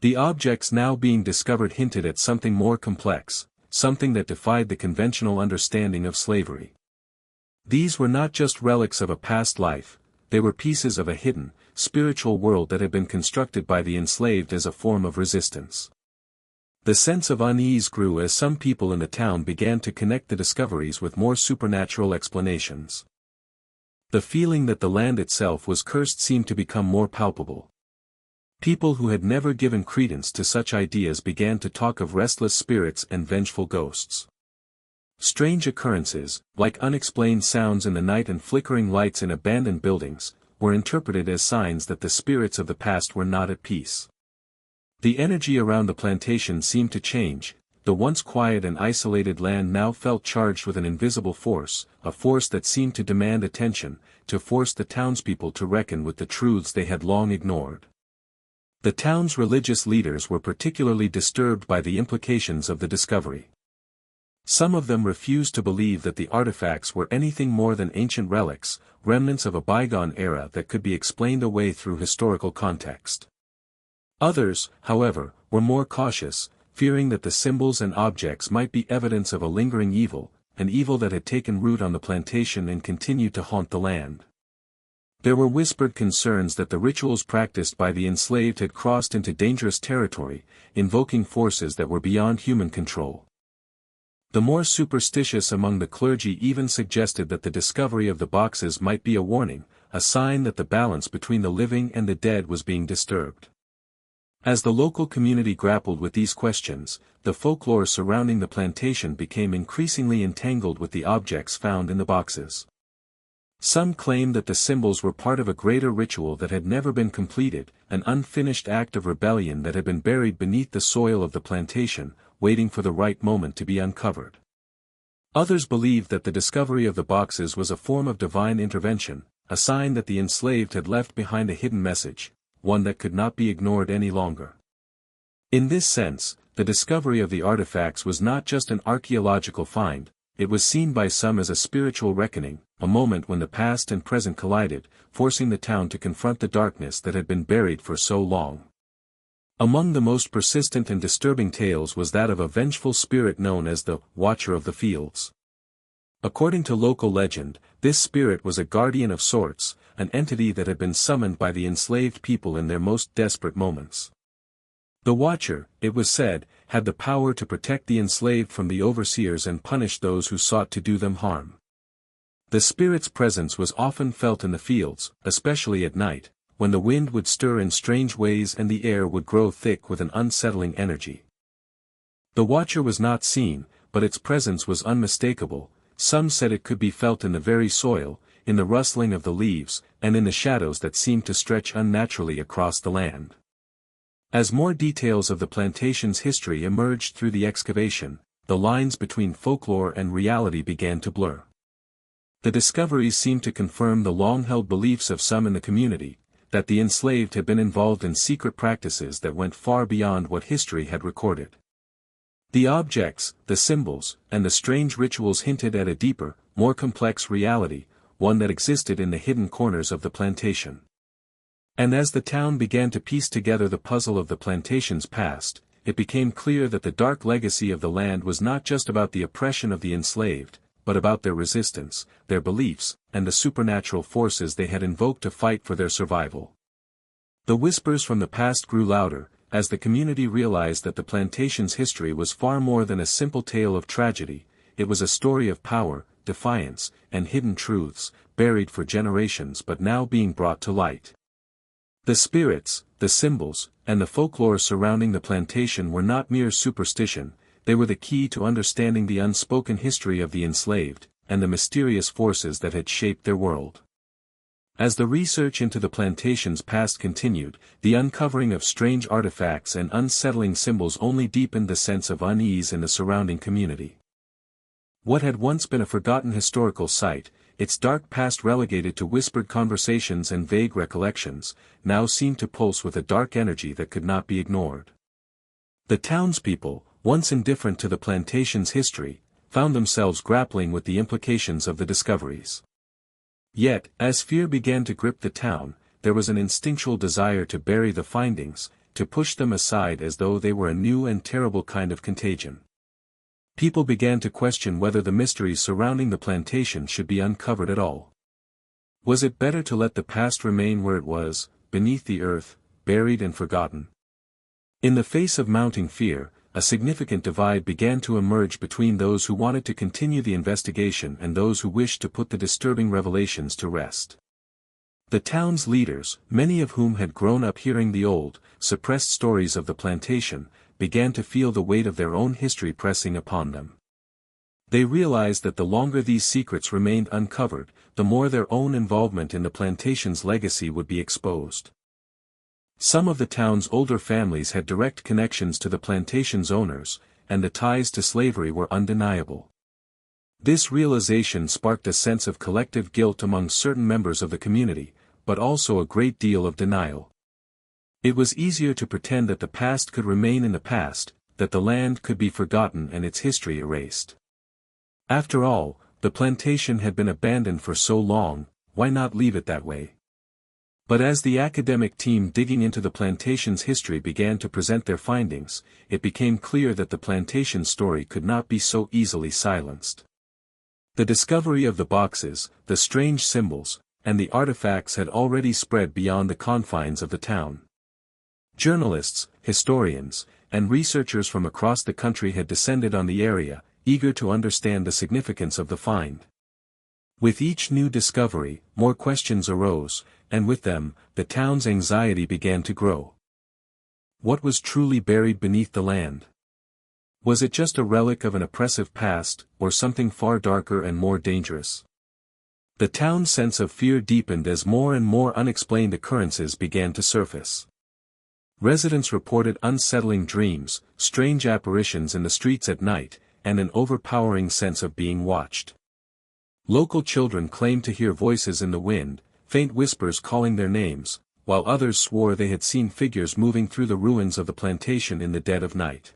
Speaker 1: The objects now being discovered hinted at something more complex, something that defied the conventional understanding of slavery. These were not just relics of a past life, they were pieces of a hidden, spiritual world that had been constructed by the enslaved as a form of resistance. The sense of unease grew as some people in the town began to connect the discoveries with more supernatural explanations. The feeling that the land itself was cursed seemed to become more palpable. People who had never given credence to such ideas began to talk of restless spirits and vengeful ghosts. Strange occurrences, like unexplained sounds in the night and flickering lights in abandoned buildings, were interpreted as signs that the spirits of the past were not at peace. The energy around the plantation seemed to change, the once quiet and isolated land now felt charged with an invisible force, a force that seemed to demand attention, to force the townspeople to reckon with the truths they had long ignored. The town's religious leaders were particularly disturbed by the implications of the discovery. Some of them refused to believe that the artifacts were anything more than ancient relics, remnants of a bygone era that could be explained away through historical context. Others, however, were more cautious, fearing that the symbols and objects might be evidence of a lingering evil, an evil that had taken root on the plantation and continued to haunt the land. There were whispered concerns that the rituals practiced by the enslaved had crossed into dangerous territory, invoking forces that were beyond human control. The more superstitious among the clergy even suggested that the discovery of the boxes might be a warning, a sign that the balance between the living and the dead was being disturbed. As the local community grappled with these questions, the folklore surrounding the plantation became increasingly entangled with the objects found in the boxes. Some claimed that the symbols were part of a greater ritual that had never been completed, an unfinished act of rebellion that had been buried beneath the soil of the plantation, waiting for the right moment to be uncovered. Others believed that the discovery of the boxes was a form of divine intervention, a sign that the enslaved had left behind a hidden message, one that could not be ignored any longer. In this sense, the discovery of the artifacts was not just an archaeological find, it was seen by some as a spiritual reckoning, a moment when the past and present collided, forcing the town to confront the darkness that had been buried for so long. Among the most persistent and disturbing tales was that of a vengeful spirit known as the Watcher of the Fields. According to local legend, this spirit was a guardian of sorts, an entity that had been summoned by the enslaved people in their most desperate moments. The Watcher, it was said, had the power to protect the enslaved from the overseers and punish those who sought to do them harm. The spirit's presence was often felt in the fields, especially at night, when the wind would stir in strange ways and the air would grow thick with an unsettling energy. The Watcher was not seen, but its presence was unmistakable, some said it could be felt in the very soil, in the rustling of the leaves, and in the shadows that seemed to stretch unnaturally across the land. As more details of the plantation's history emerged through the excavation, the lines between folklore and reality began to blur. The discoveries seemed to confirm the long-held beliefs of some in the community, that the enslaved had been involved in secret practices that went far beyond what history had recorded. The objects, the symbols, and the strange rituals hinted at a deeper, more complex reality, one that existed in the hidden corners of the plantation. And as the town began to piece together the puzzle of the plantation's past, it became clear that the dark legacy of the land was not just about the oppression of the enslaved, but about their resistance, their beliefs, and the supernatural forces they had invoked to fight for their survival. The whispers from the past grew louder, as the community realized that the plantation's history was far more than a simple tale of tragedy. It was a story of power, defiance, and hidden truths, buried for generations but now being brought to light. The spirits, the symbols, and the folklore surrounding the plantation were not mere superstition, they were the key to understanding the unspoken history of the enslaved, and the mysterious forces that had shaped their world. As the research into the plantation's past continued, the uncovering of strange artifacts and unsettling symbols only deepened the sense of unease in the surrounding community. What had once been a forgotten historical site, its dark past relegated to whispered conversations and vague recollections, now seemed to pulse with a dark energy that could not be ignored. The townspeople, once indifferent to the plantation's history, found themselves grappling with the implications of the discoveries. Yet, as fear began to grip the town, there was an instinctual desire to bury the findings, to push them aside as though they were a new and terrible kind of contagion. People began to question whether the mysteries surrounding the plantation should be uncovered at all. Was it better to let the past remain where it was, beneath the earth, buried and forgotten? In the face of mounting fear, a significant divide began to emerge between those who wanted to continue the investigation and those who wished to put the disturbing revelations to rest. The town's leaders, many of whom had grown up hearing the old, suppressed stories of the plantation, began to feel the weight of their own history pressing upon them. They realized that the longer these secrets remained uncovered, the more their own involvement in the plantation's legacy would be exposed. Some of the town's older families had direct connections to the plantation's owners, and the ties to slavery were undeniable. This realization sparked a sense of collective guilt among certain members of the community, but also a great deal of denial. It was easier to pretend that the past could remain in the past, that the land could be forgotten and its history erased. After all, the plantation had been abandoned for so long, why not leave it that way? But as the academic team digging into the plantation's history began to present their findings, it became clear that the plantation's story could not be so easily silenced. The discovery of the boxes, the strange symbols, and the artifacts had already spread beyond the confines of the town. Journalists, historians, and researchers from across the country had descended on the area, eager to understand the significance of the find. With each new discovery, more questions arose, and with them, the town's anxiety began to grow. What was truly buried beneath the land? Was it just a relic of an oppressive past, or something far darker and more dangerous? The town's sense of fear deepened as more and more unexplained occurrences began to surface. Residents reported unsettling dreams, strange apparitions in the streets at night, and an overpowering sense of being watched. Local children claimed to hear voices in the wind, faint whispers calling their names, while others swore they had seen figures moving through the ruins of the plantation in the dead of night.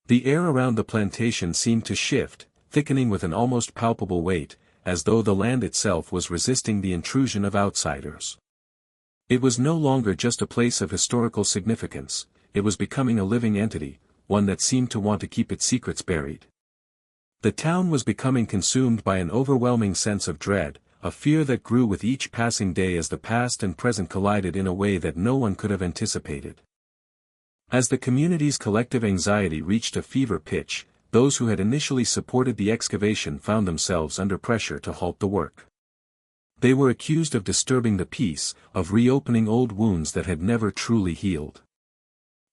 Speaker 1: The air around the plantation seemed to shift, thickening with an almost palpable weight, as though the land itself was resisting the intrusion of outsiders. It was no longer just a place of historical significance, it was becoming a living entity, one that seemed to want to keep its secrets buried. The town was becoming consumed by an overwhelming sense of dread, a fear that grew with each passing day as the past and present collided in a way that no one could have anticipated. As the community's collective anxiety reached a fever pitch, those who had initially supported the excavation found themselves under pressure to halt the work. They were accused of disturbing the peace, of reopening old wounds that had never truly healed.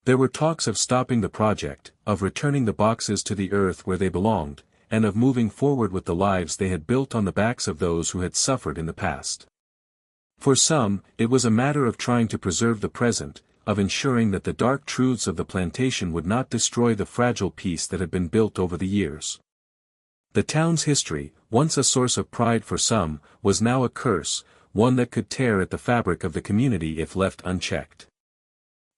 Speaker 1: There were talks of stopping the project, of returning the boxes to the earth where they belonged, and of moving forward with the lives they had built on the backs of those who had suffered in the past. For some, it was a matter of trying to preserve the present, of ensuring that the dark truths of the plantation would not destroy the fragile peace that had been built over the years. The town's history, once a source of pride for some, was now a curse, one that could tear at the fabric of the community if left unchecked.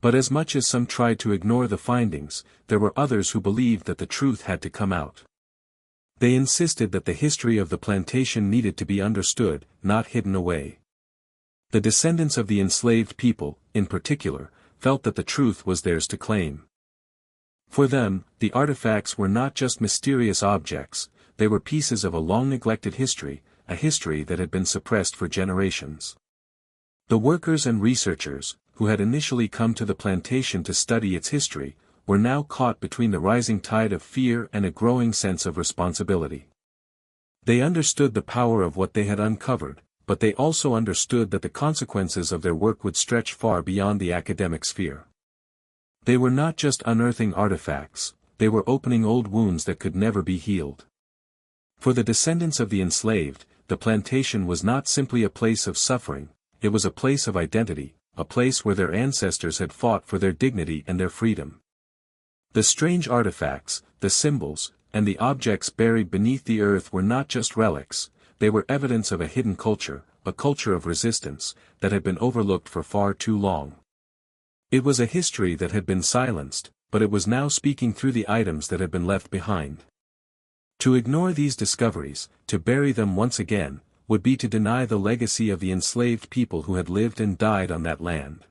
Speaker 1: But as much as some tried to ignore the findings, there were others who believed that the truth had to come out. They insisted that the history of the plantation needed to be understood, not hidden away. The descendants of the enslaved people, in particular, felt that the truth was theirs to claim. For them, the artifacts were not just mysterious objects, they were pieces of a long-neglected history, a history that had been suppressed for generations. The workers and researchers, who had initially come to the plantation to study its history, were now caught between the rising tide of fear and a growing sense of responsibility. They understood the power of what they had uncovered, but they also understood that the consequences of their work would stretch far beyond the academic sphere. They were not just unearthing artifacts, they were opening old wounds that could never be healed. For the descendants of the enslaved, the plantation was not simply a place of suffering, it was a place of identity, a place where their ancestors had fought for their dignity and their freedom. The strange artifacts, the symbols, and the objects buried beneath the earth were not just relics, they were evidence of a hidden culture, a culture of resistance, that had been overlooked for far too long. It was a history that had been silenced, but it was now speaking through the items that had been left behind. To ignore these discoveries, to bury them once again, would be to deny the legacy of the enslaved people who had lived and died on that land.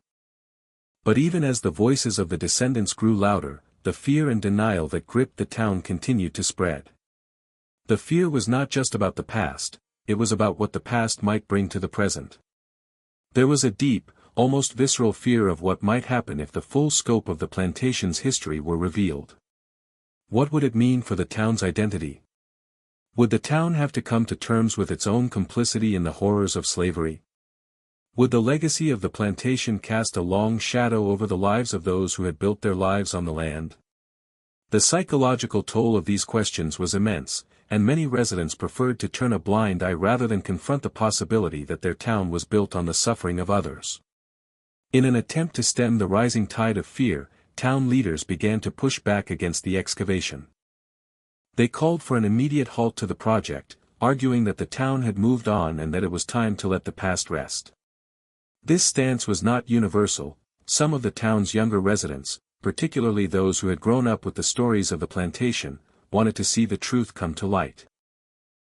Speaker 1: But even as the voices of the descendants grew louder, the fear and denial that gripped the town continued to spread. The fear was not just about the past, it was about what the past might bring to the present. There was a deep, almost visceral fear of what might happen if the full scope of the plantation's history were revealed. What would it mean for the town's identity? Would the town have to come to terms with its own complicity in the horrors of slavery? Would the legacy of the plantation cast a long shadow over the lives of those who had built their lives on the land? The psychological toll of these questions was immense, and many residents preferred to turn a blind eye rather than confront the possibility that their town was built on the suffering of others. In an attempt to stem the rising tide of fear, town leaders began to push back against the excavation. They called for an immediate halt to the project, arguing that the town had moved on and that it was time to let the past rest. This stance was not universal. Some of the town's younger residents, particularly those who had grown up with the stories of the plantation, wanted to see the truth come to light.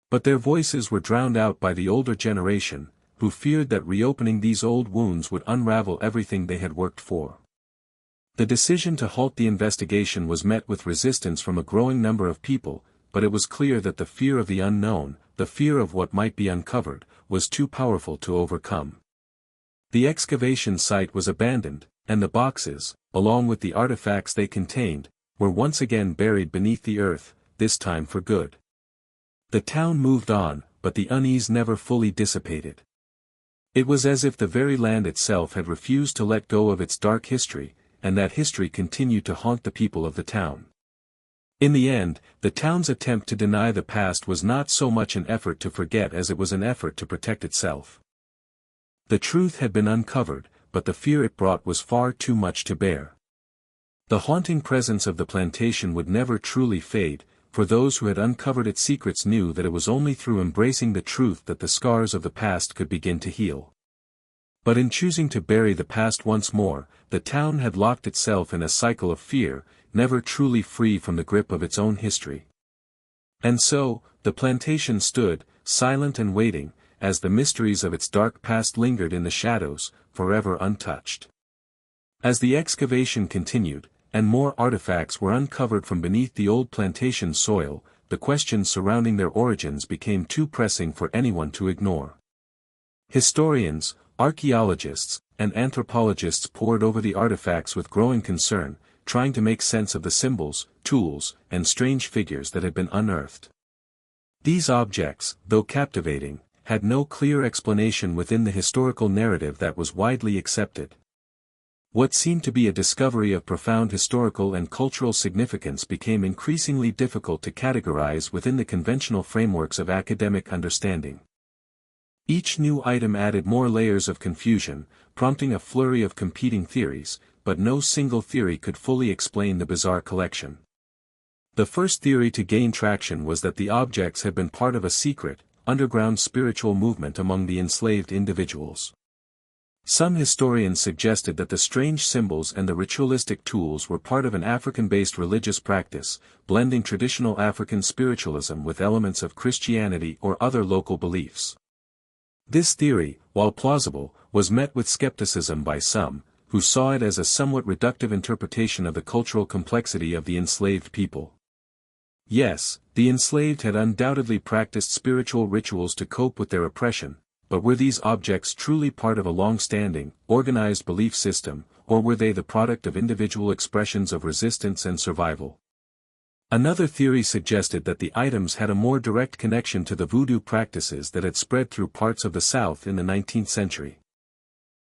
Speaker 1: But their voices were drowned out by the older generation, who feared that reopening these old wounds would unravel everything they had worked for. The decision to halt the investigation was met with resistance from a growing number of people, but it was clear that the fear of the unknown, the fear of what might be uncovered, was too powerful to overcome. The excavation site was abandoned, and the boxes, along with the artifacts they contained, were once again buried beneath the earth, this time for good. The town moved on, but the unease never fully dissipated. It was as if the very land itself had refused to let go of its dark history, and that history continued to haunt the people of the town. In the end, the town's attempt to deny the past was not so much an effort to forget as it was an effort to protect itself. The truth had been uncovered, but the fear it brought was far too much to bear. The haunting presence of the plantation would never truly fade, for those who had uncovered its secrets knew that it was only through embracing the truth that the scars of the past could begin to heal. But in choosing to bury the past once more, the town had locked itself in a cycle of fear, never truly free from the grip of its own history. And so, the plantation stood, silent and waiting, as the mysteries of its dark past lingered in the shadows, forever untouched. As the excavation continued, and more artifacts were uncovered from beneath the old plantation soil, the questions surrounding their origins became too pressing for anyone to ignore. Historians, archaeologists, and anthropologists pored over the artifacts with growing concern, trying to make sense of the symbols, tools, and strange figures that had been unearthed. These objects, though captivating, had no clear explanation within the historical narrative that was widely accepted. What seemed to be a discovery of profound historical and cultural significance became increasingly difficult to categorize within the conventional frameworks of academic understanding. Each new item added more layers of confusion, prompting a flurry of competing theories, but no single theory could fully explain the bizarre collection. The first theory to gain traction was that the objects had been part of a secret, underground spiritual movement among the enslaved individuals. Some historians suggested that the strange symbols and the ritualistic tools were part of an African-based religious practice, blending traditional African spiritualism with elements of Christianity or other local beliefs. This theory, while plausible, was met with skepticism by some, who saw it as a somewhat reductive interpretation of the cultural complexity of the enslaved people. Yes, the enslaved had undoubtedly practiced spiritual rituals to cope with their oppression, but were these objects truly part of a long-standing, organized belief system, or were they the product of individual expressions of resistance and survival? Another theory suggested that the items had a more direct connection to the voodoo practices that had spread through parts of the South in the 19th century.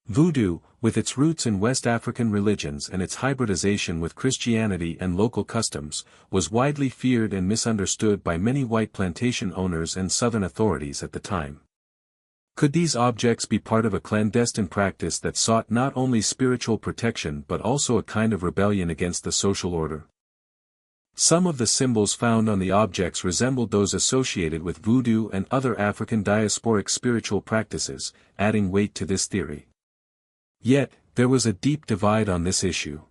Speaker 1: Voodoo, with its roots in West African religions and its hybridization with Christianity and local customs, was widely feared and misunderstood by many white plantation owners and Southern authorities at the time. Could these objects be part of a clandestine practice that sought not only spiritual protection but also a kind of rebellion against the social order? Some of the symbols found on the objects resembled those associated with voodoo and other African diasporic spiritual practices, adding weight to this theory. Yet, there was a deep divide on this issue.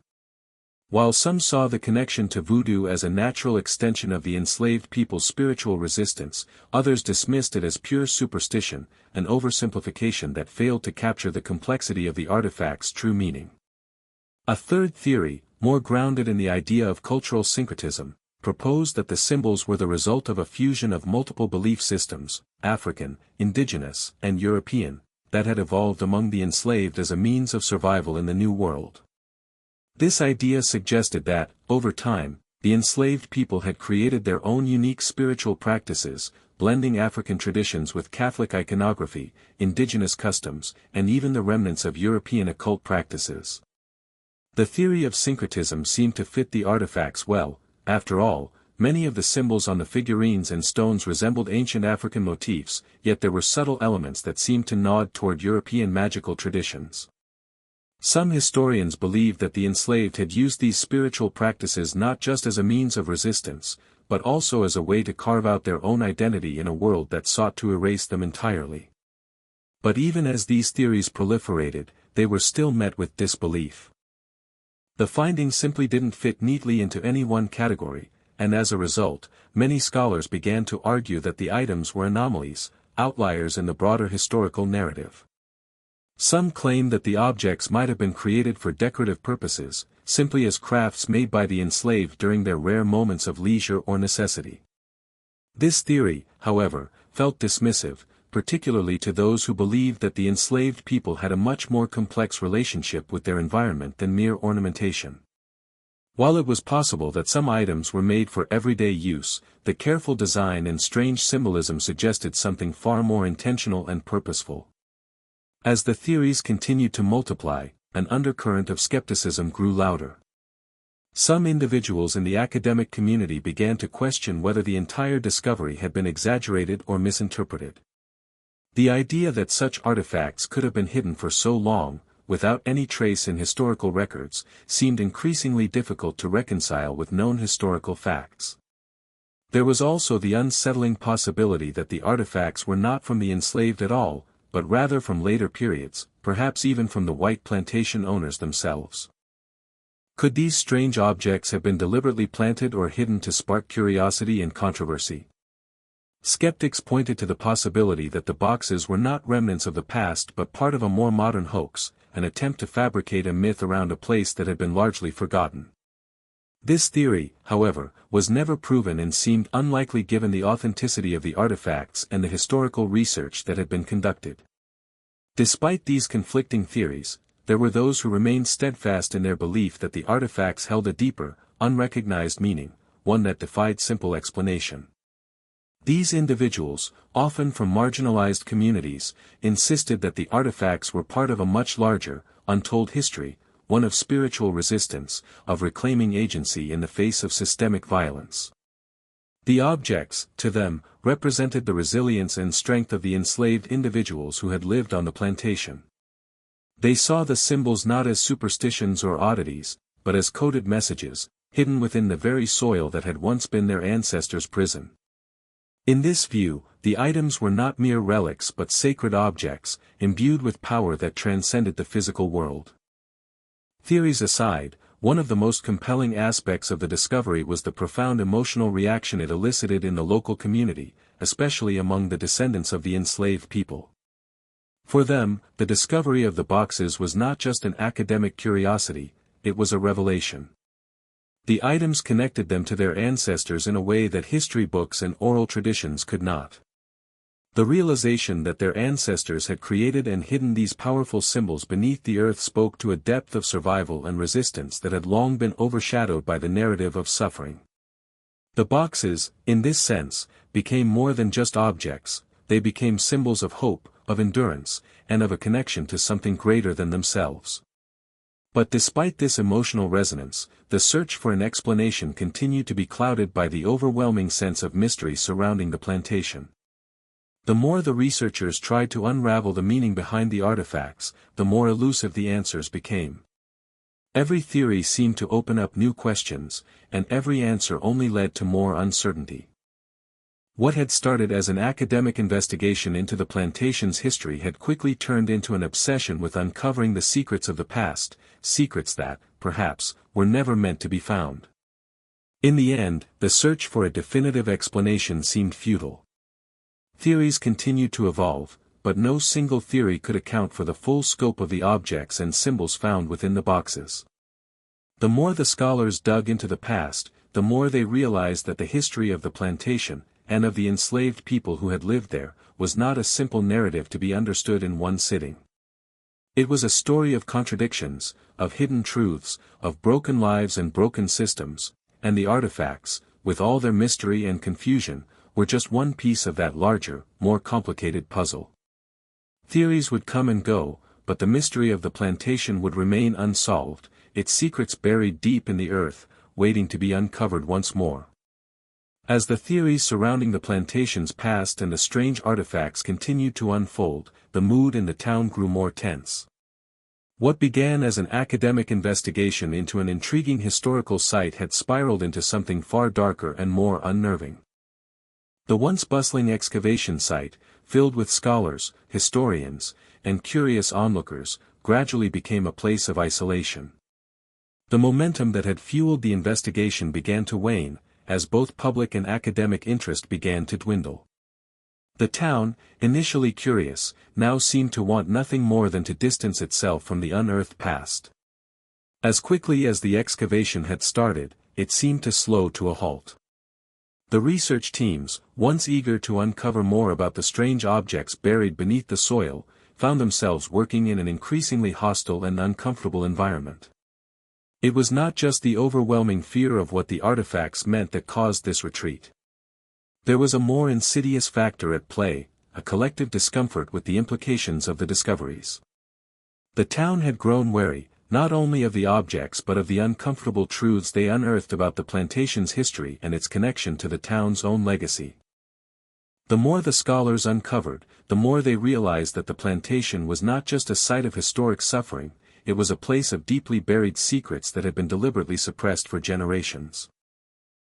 Speaker 1: While some saw the connection to voodoo as a natural extension of the enslaved people's spiritual resistance, others dismissed it as pure superstition, an oversimplification that failed to capture the complexity of the artifact's true meaning. A third theory, more grounded in the idea of cultural syncretism, proposed that the symbols were the result of a fusion of multiple belief systems, African, indigenous, and European, that had evolved among the enslaved as a means of survival in the New World. This idea suggested that, over time, the enslaved people had created their own unique spiritual practices, blending African traditions with Catholic iconography, indigenous customs, and even the remnants of European occult practices. The theory of syncretism seemed to fit the artifacts well. After all, many of the symbols on the figurines and stones resembled ancient African motifs, yet there were subtle elements that seemed to nod toward European magical traditions. Some historians believe that the enslaved had used these spiritual practices not just as a means of resistance, but also as a way to carve out their own identity in a world that sought to erase them entirely. But even as these theories proliferated, they were still met with disbelief. The findings simply didn't fit neatly into any one category, and as a result, many scholars began to argue that the items were anomalies, outliers in the broader historical narrative. Some claim that the objects might have been created for decorative purposes, simply as crafts made by the enslaved during their rare moments of leisure or necessity. This theory, however, felt dismissive, particularly to those who believed that the enslaved people had a much more complex relationship with their environment than mere ornamentation. While it was possible that some items were made for everyday use, the careful design and strange symbolism suggested something far more intentional and purposeful. As the theories continued to multiply, an undercurrent of skepticism grew louder. Some individuals in the academic community began to question whether the entire discovery had been exaggerated or misinterpreted. The idea that such artifacts could have been hidden for so long, without any trace in historical records, seemed increasingly difficult to reconcile with known historical facts. There was also the unsettling possibility that the artifacts were not from the enslaved at all, but rather from later periods, perhaps even from the white plantation owners themselves. Could these strange objects have been deliberately planted or hidden to spark curiosity and controversy? Skeptics pointed to the possibility that the boxes were not remnants of the past but part of a more modern hoax, an attempt to fabricate a myth around a place that had been largely forgotten. This theory, however, was never proven and seemed unlikely given the authenticity of the artifacts and the historical research that had been conducted. Despite these conflicting theories, there were those who remained steadfast in their belief that the artifacts held a deeper, unrecognized meaning, one that defied simple explanation. These individuals, often from marginalized communities, insisted that the artifacts were part of a much larger, untold history, one of spiritual resistance, of reclaiming agency in the face of systemic violence. The objects, to them, represented the resilience and strength of the enslaved individuals who had lived on the plantation. They saw the symbols not as superstitions or oddities, but as coded messages, hidden within the very soil that had once been their ancestors' prison. In this view, the items were not mere relics but sacred objects, imbued with power that transcended the physical world. Theories aside, one of the most compelling aspects of the discovery was the profound emotional reaction it elicited in the local community, especially among the descendants of the enslaved people. For them, the discovery of the boxes was not just an academic curiosity, it was a revelation. The items connected them to their ancestors in a way that history books and oral traditions could not. The realization that their ancestors had created and hidden these powerful symbols beneath the earth spoke to a depth of survival and resistance that had long been overshadowed by the narrative of suffering. The boxes, in this sense, became more than just objects, they became symbols of hope, of endurance, and of a connection to something greater than themselves. But despite this emotional resonance, the search for an explanation continued to be clouded by the overwhelming sense of mystery surrounding the plantation. The more the researchers tried to unravel the meaning behind the artifacts, the more elusive the answers became. Every theory seemed to open up new questions, and every answer only led to more uncertainty. What had started as an academic investigation into the plantation's history had quickly turned into an obsession with uncovering the secrets of the past, secrets that, perhaps, were never meant to be found. In the end, the search for a definitive explanation seemed futile. Theories continued to evolve, but no single theory could account for the full scope of the objects and symbols found within the boxes. The more the scholars dug into the past, the more they realized that the history of the plantation, and of the enslaved people who had lived there, was not a simple narrative to be understood in one sitting. It was a story of contradictions, of hidden truths, of broken lives and broken systems, and the artifacts, with all their mystery and confusion, were just one piece of that larger, more complicated puzzle. Theories would come and go, but the mystery of the plantation would remain unsolved, its secrets buried deep in the earth, waiting to be uncovered once more. As the theories surrounding the plantations passed and the strange artifacts continued to unfold, the mood in the town grew more tense. What began as an academic investigation into an intriguing historical site had spiraled into something far darker and more unnerving. The once bustling excavation site, filled with scholars, historians, and curious onlookers, gradually became a place of isolation. The momentum that had fueled the investigation began to wane, as both public and academic interest began to dwindle. The town, initially curious, now seemed to want nothing more than to distance itself from the unearthed past. As quickly as the excavation had started, it seemed to slow to a halt. The research teams, once eager to uncover more about the strange objects buried beneath the soil, found themselves working in an increasingly hostile and uncomfortable environment. It was not just the overwhelming fear of what the artifacts meant that caused this retreat. There was a more insidious factor at play, a collective discomfort with the implications of the discoveries. The town had grown wary, not only of the objects but of the uncomfortable truths they unearthed about the plantation's history and its connection to the town's own legacy. The more the scholars uncovered, the more they realized that the plantation was not just a site of historic suffering, it was a place of deeply buried secrets that had been deliberately suppressed for generations.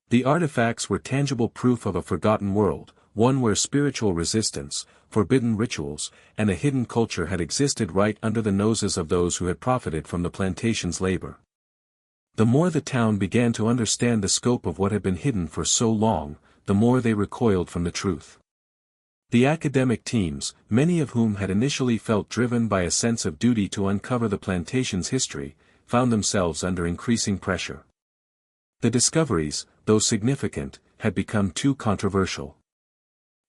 Speaker 1: The artifacts were tangible proof of a forgotten world, one where spiritual resistance, forbidden rituals, and a hidden culture had existed right under the noses of those who had profited from the plantation's labor. The more the town began to understand the scope of what had been hidden for so long, the more they recoiled from the truth. The academic teams, many of whom had initially felt driven by a sense of duty to uncover the plantation's history, found themselves under increasing pressure. The discoveries, though significant, had become too controversial.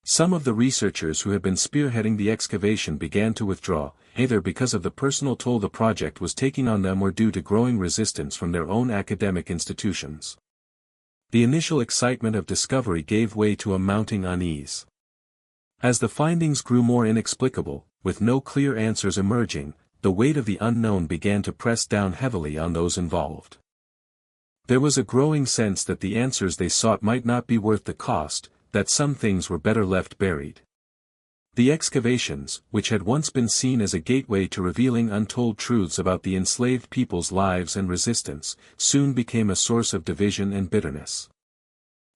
Speaker 1: Some of the researchers who had been spearheading the excavation began to withdraw, either because of the personal toll the project was taking on them or due to growing resistance from their own academic institutions. The initial excitement of discovery gave way to a mounting unease. As the findings grew more inexplicable, with no clear answers emerging, the weight of the unknown began to press down heavily on those involved. There was a growing sense that the answers they sought might not be worth the cost, that some things were better left buried. The excavations, which had once been seen as a gateway to revealing untold truths about the enslaved people's lives and resistance, soon became a source of division and bitterness.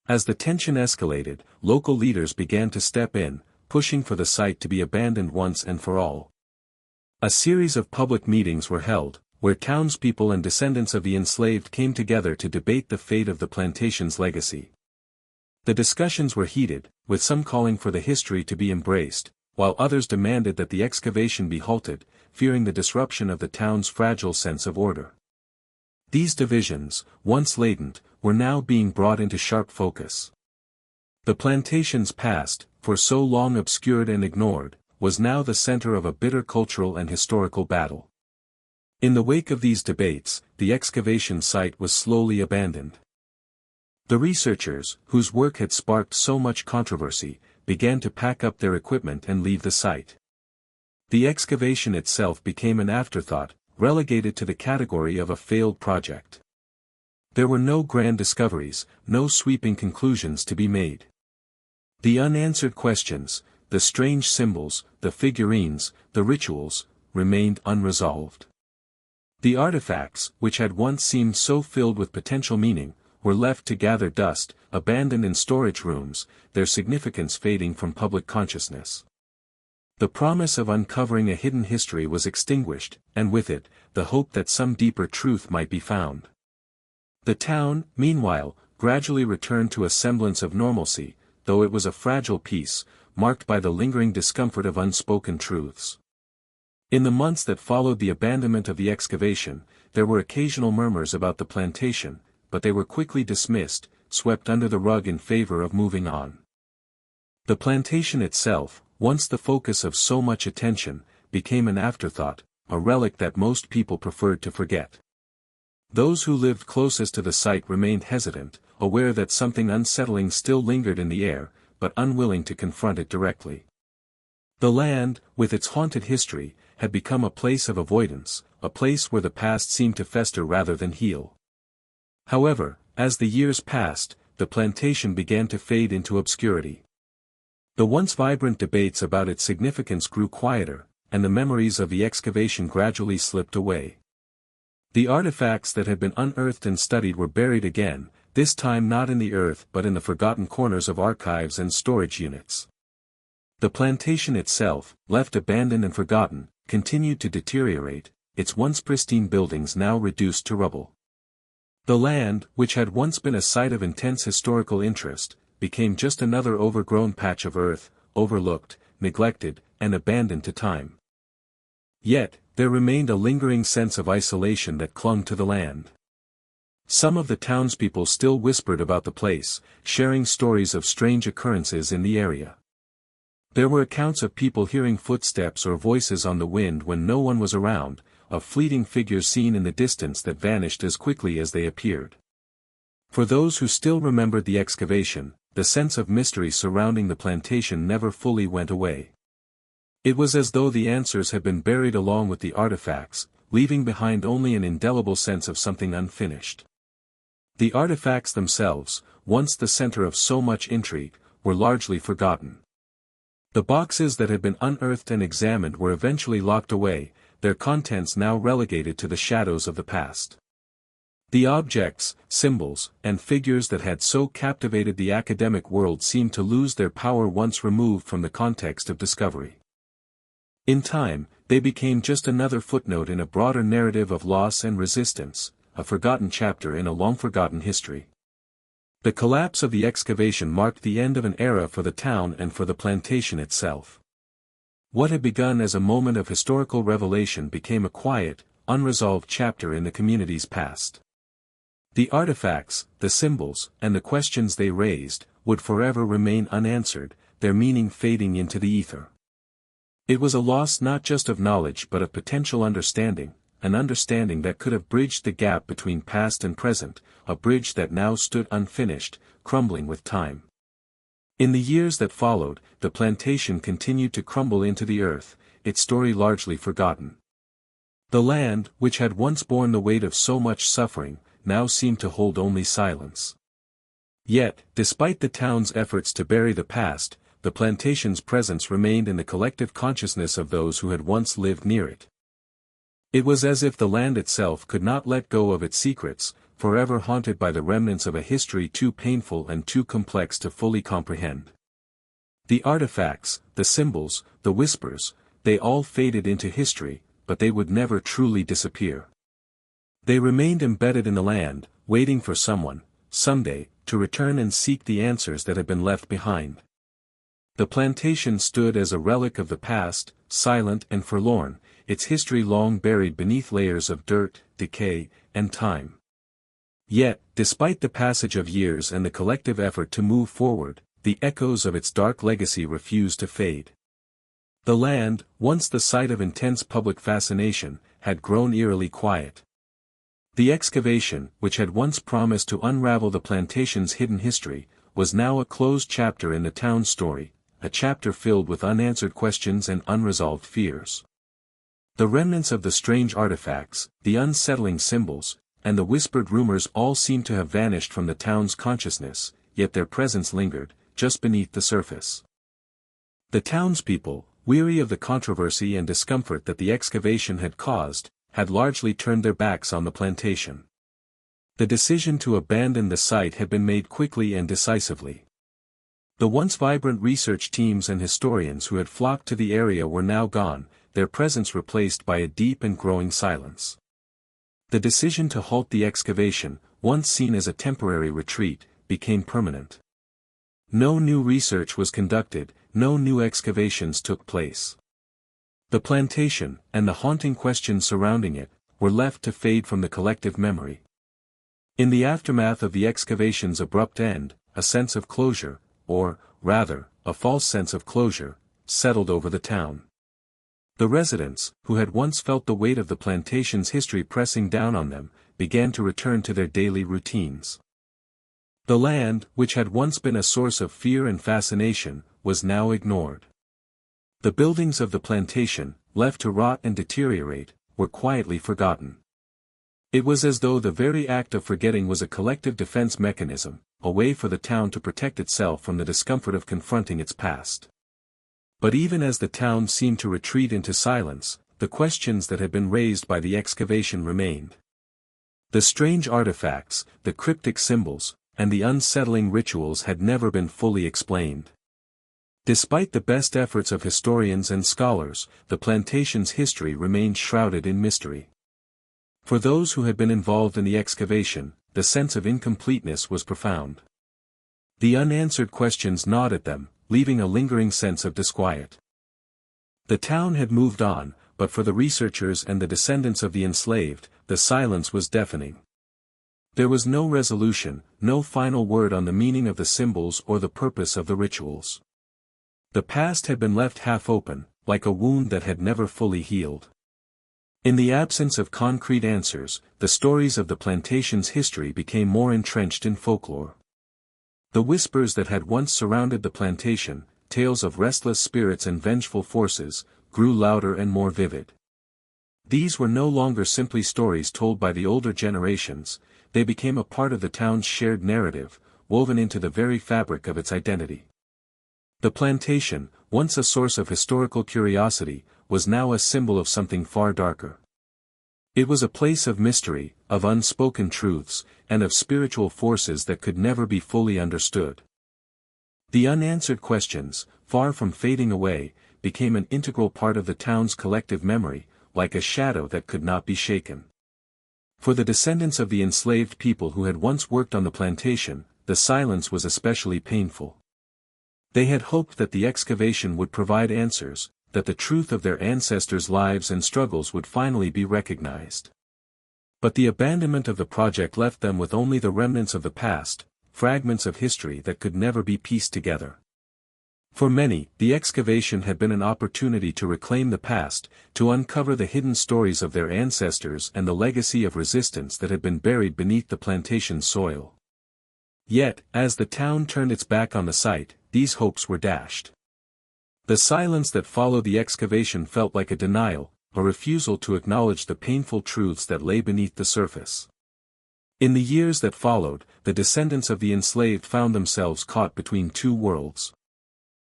Speaker 1: As the tension escalated, local leaders began to step in, pushing for the site to be abandoned once and for all. A series of public meetings were held, where townspeople and descendants of the enslaved came together to debate the fate of the plantation's legacy. The discussions were heated, with some calling for the history to be embraced, while others demanded that the excavation be halted, fearing the disruption of the town's fragile sense of order. These divisions, once latent, were now being brought into sharp focus. The plantation's past, for so long obscured and ignored, was now the center of a bitter cultural and historical battle. In the wake of these debates, the excavation site was slowly abandoned. The researchers, whose work had sparked so much controversy, began to pack up their equipment and leave the site. The excavation itself became an afterthought, relegated to the category of a failed project. There were no grand discoveries, no sweeping conclusions to be made. The unanswered questions, the strange symbols, the figurines, the rituals, remained unresolved. The artifacts, which had once seemed so filled with potential meaning, were left to gather dust, abandoned in storage rooms, their significance fading from public consciousness. The promise of uncovering a hidden history was extinguished, and with it, the hope that some deeper truth might be found. The town, meanwhile, gradually returned to a semblance of normalcy, though it was a fragile peace, marked by the lingering discomfort of unspoken truths. In the months that followed the abandonment of the excavation, there were occasional murmurs about the plantation, but they were quickly dismissed, swept under the rug in favor of moving on. The plantation itself, once the focus of so much attention, became an afterthought, a relic that most people preferred to forget. Those who lived closest to the site remained hesitant, aware that something unsettling still lingered in the air, but unwilling to confront it directly. The land, with its haunted history, had become a place of avoidance, a place where the past seemed to fester rather than heal. However, as the years passed, the plantation began to fade into obscurity. The once vibrant debates about its significance grew quieter, and the memories of the excavation gradually slipped away. The artifacts that had been unearthed and studied were buried again, this time not in the earth but in the forgotten corners of archives and storage units. The plantation itself, left abandoned and forgotten, continued to deteriorate, its once pristine buildings now reduced to rubble. The land, which had once been a site of intense historical interest, became just another overgrown patch of earth, overlooked, neglected, and abandoned to time. Yet, there remained a lingering sense of isolation that clung to the land. Some of the townspeople still whispered about the place, sharing stories of strange occurrences in the area. There were accounts of people hearing footsteps or voices on the wind when no one was around, of fleeting figures seen in the distance that vanished as quickly as they appeared. For those who still remembered the excavation, the sense of mystery surrounding the plantation never fully went away. It was as though the answers had been buried along with the artifacts, leaving behind only an indelible sense of something unfinished. The artifacts themselves, once the center of so much intrigue, were largely forgotten. The boxes that had been unearthed and examined were eventually locked away, their contents now relegated to the shadows of the past. The objects, symbols, and figures that had so captivated the academic world seemed to lose their power once removed from the context of discovery. In time, they became just another footnote in a broader narrative of loss and resistance, a forgotten chapter in a long-forgotten history. The collapse of the excavation marked the end of an era for the town and for the plantation itself. What had begun as a moment of historical revelation became a quiet, unresolved chapter in the community's past. The artifacts, the symbols, and the questions they raised, would forever remain unanswered, their meaning fading into the ether. It was a loss not just of knowledge but of potential understanding, an understanding that could have bridged the gap between past and present, a bridge that now stood unfinished, crumbling with time. In the years that followed, the plantation continued to crumble into the earth, its story largely forgotten. The land, which had once borne the weight of so much suffering, now seemed to hold only silence. Yet, despite the town's efforts to bury the past, the plantation's presence remained in the collective consciousness of those who had once lived near it. It was as if the land itself could not let go of its secrets, forever haunted by the remnants of a history too painful and too complex to fully comprehend. The artifacts, the symbols, the whispers, they all faded into history, but they would never truly disappear. They remained embedded in the land, waiting for someone, someday, to return and seek the answers that had been left behind. The plantation stood as a relic of the past, silent and forlorn, its history long buried beneath layers of dirt, decay, and time. Yet, despite the passage of years and the collective effort to move forward, the echoes of its dark legacy refused to fade. The land, once the site of intense public fascination, had grown eerily quiet. The excavation, which had once promised to unravel the plantation's hidden history, was now a closed chapter in the town's story, a chapter filled with unanswered questions and unresolved fears. The remnants of the strange artifacts, the unsettling symbols, and the whispered rumors all seemed to have vanished from the town's consciousness, yet their presence lingered, just beneath the surface. The townspeople, weary of the controversy and discomfort that the excavation had caused, had largely turned their backs on the plantation. The decision to abandon the site had been made quickly and decisively. The once vibrant research teams and historians who had flocked to the area were now gone, their presence replaced by a deep and growing silence. The decision to halt the excavation, once seen as a temporary retreat, became permanent. No new research was conducted, no new excavations took place. The plantation, and the haunting questions surrounding it, were left to fade from the collective memory. In the aftermath of the excavation's abrupt end, a sense of closure, or, rather, a false sense of closure, settled over the town. The residents, who had once felt the weight of the plantation's history pressing down on them, began to return to their daily routines. The land, which had once been a source of fear and fascination, was now ignored. The buildings of the plantation, left to rot and deteriorate, were quietly forgotten. It was as though the very act of forgetting was a collective defense mechanism, a way for the town to protect itself from the discomfort of confronting its past. But even as the town seemed to retreat into silence, the questions that had been raised by the excavation remained. The strange artifacts, the cryptic symbols, and the unsettling rituals had never been fully explained. Despite the best efforts of historians and scholars, the plantation's history remained shrouded in mystery. For those who had been involved in the excavation, the sense of incompleteness was profound. The unanswered questions gnawed at them, leaving a lingering sense of disquiet. The town had moved on, but for the researchers and the descendants of the enslaved, the silence was deafening. There was no resolution, no final word on the meaning of the symbols or the purpose of the rituals. The past had been left half open, like a wound that had never fully healed. In the absence of concrete answers, the stories of the plantation's history became more entrenched in folklore. The whispers that had once surrounded the plantation, tales of restless spirits and vengeful forces, grew louder and more vivid. These were no longer simply stories told by the older generations, they became a part of the town's shared narrative, woven into the very fabric of its identity. The plantation, once a source of historical curiosity, was now a symbol of something far darker. It was a place of mystery, of unspoken truths, and of spiritual forces that could never be fully understood. The unanswered questions, far from fading away, became an integral part of the town's collective memory, like a shadow that could not be shaken. For the descendants of the enslaved people who had once worked on the plantation, the silence was especially painful. They had hoped that the excavation would provide answers, that the truth of their ancestors' lives and struggles would finally be recognized. But the abandonment of the project left them with only the remnants of the past, fragments of history that could never be pieced together. For many, the excavation had been an opportunity to reclaim the past, to uncover the hidden stories of their ancestors and the legacy of resistance that had been buried beneath the plantation's soil. Yet, as the town turned its back on the site, these hopes were dashed. The silence that followed the excavation felt like a denial, a refusal to acknowledge the painful truths that lay beneath the surface. In the years that followed, the descendants of the enslaved found themselves caught between two worlds.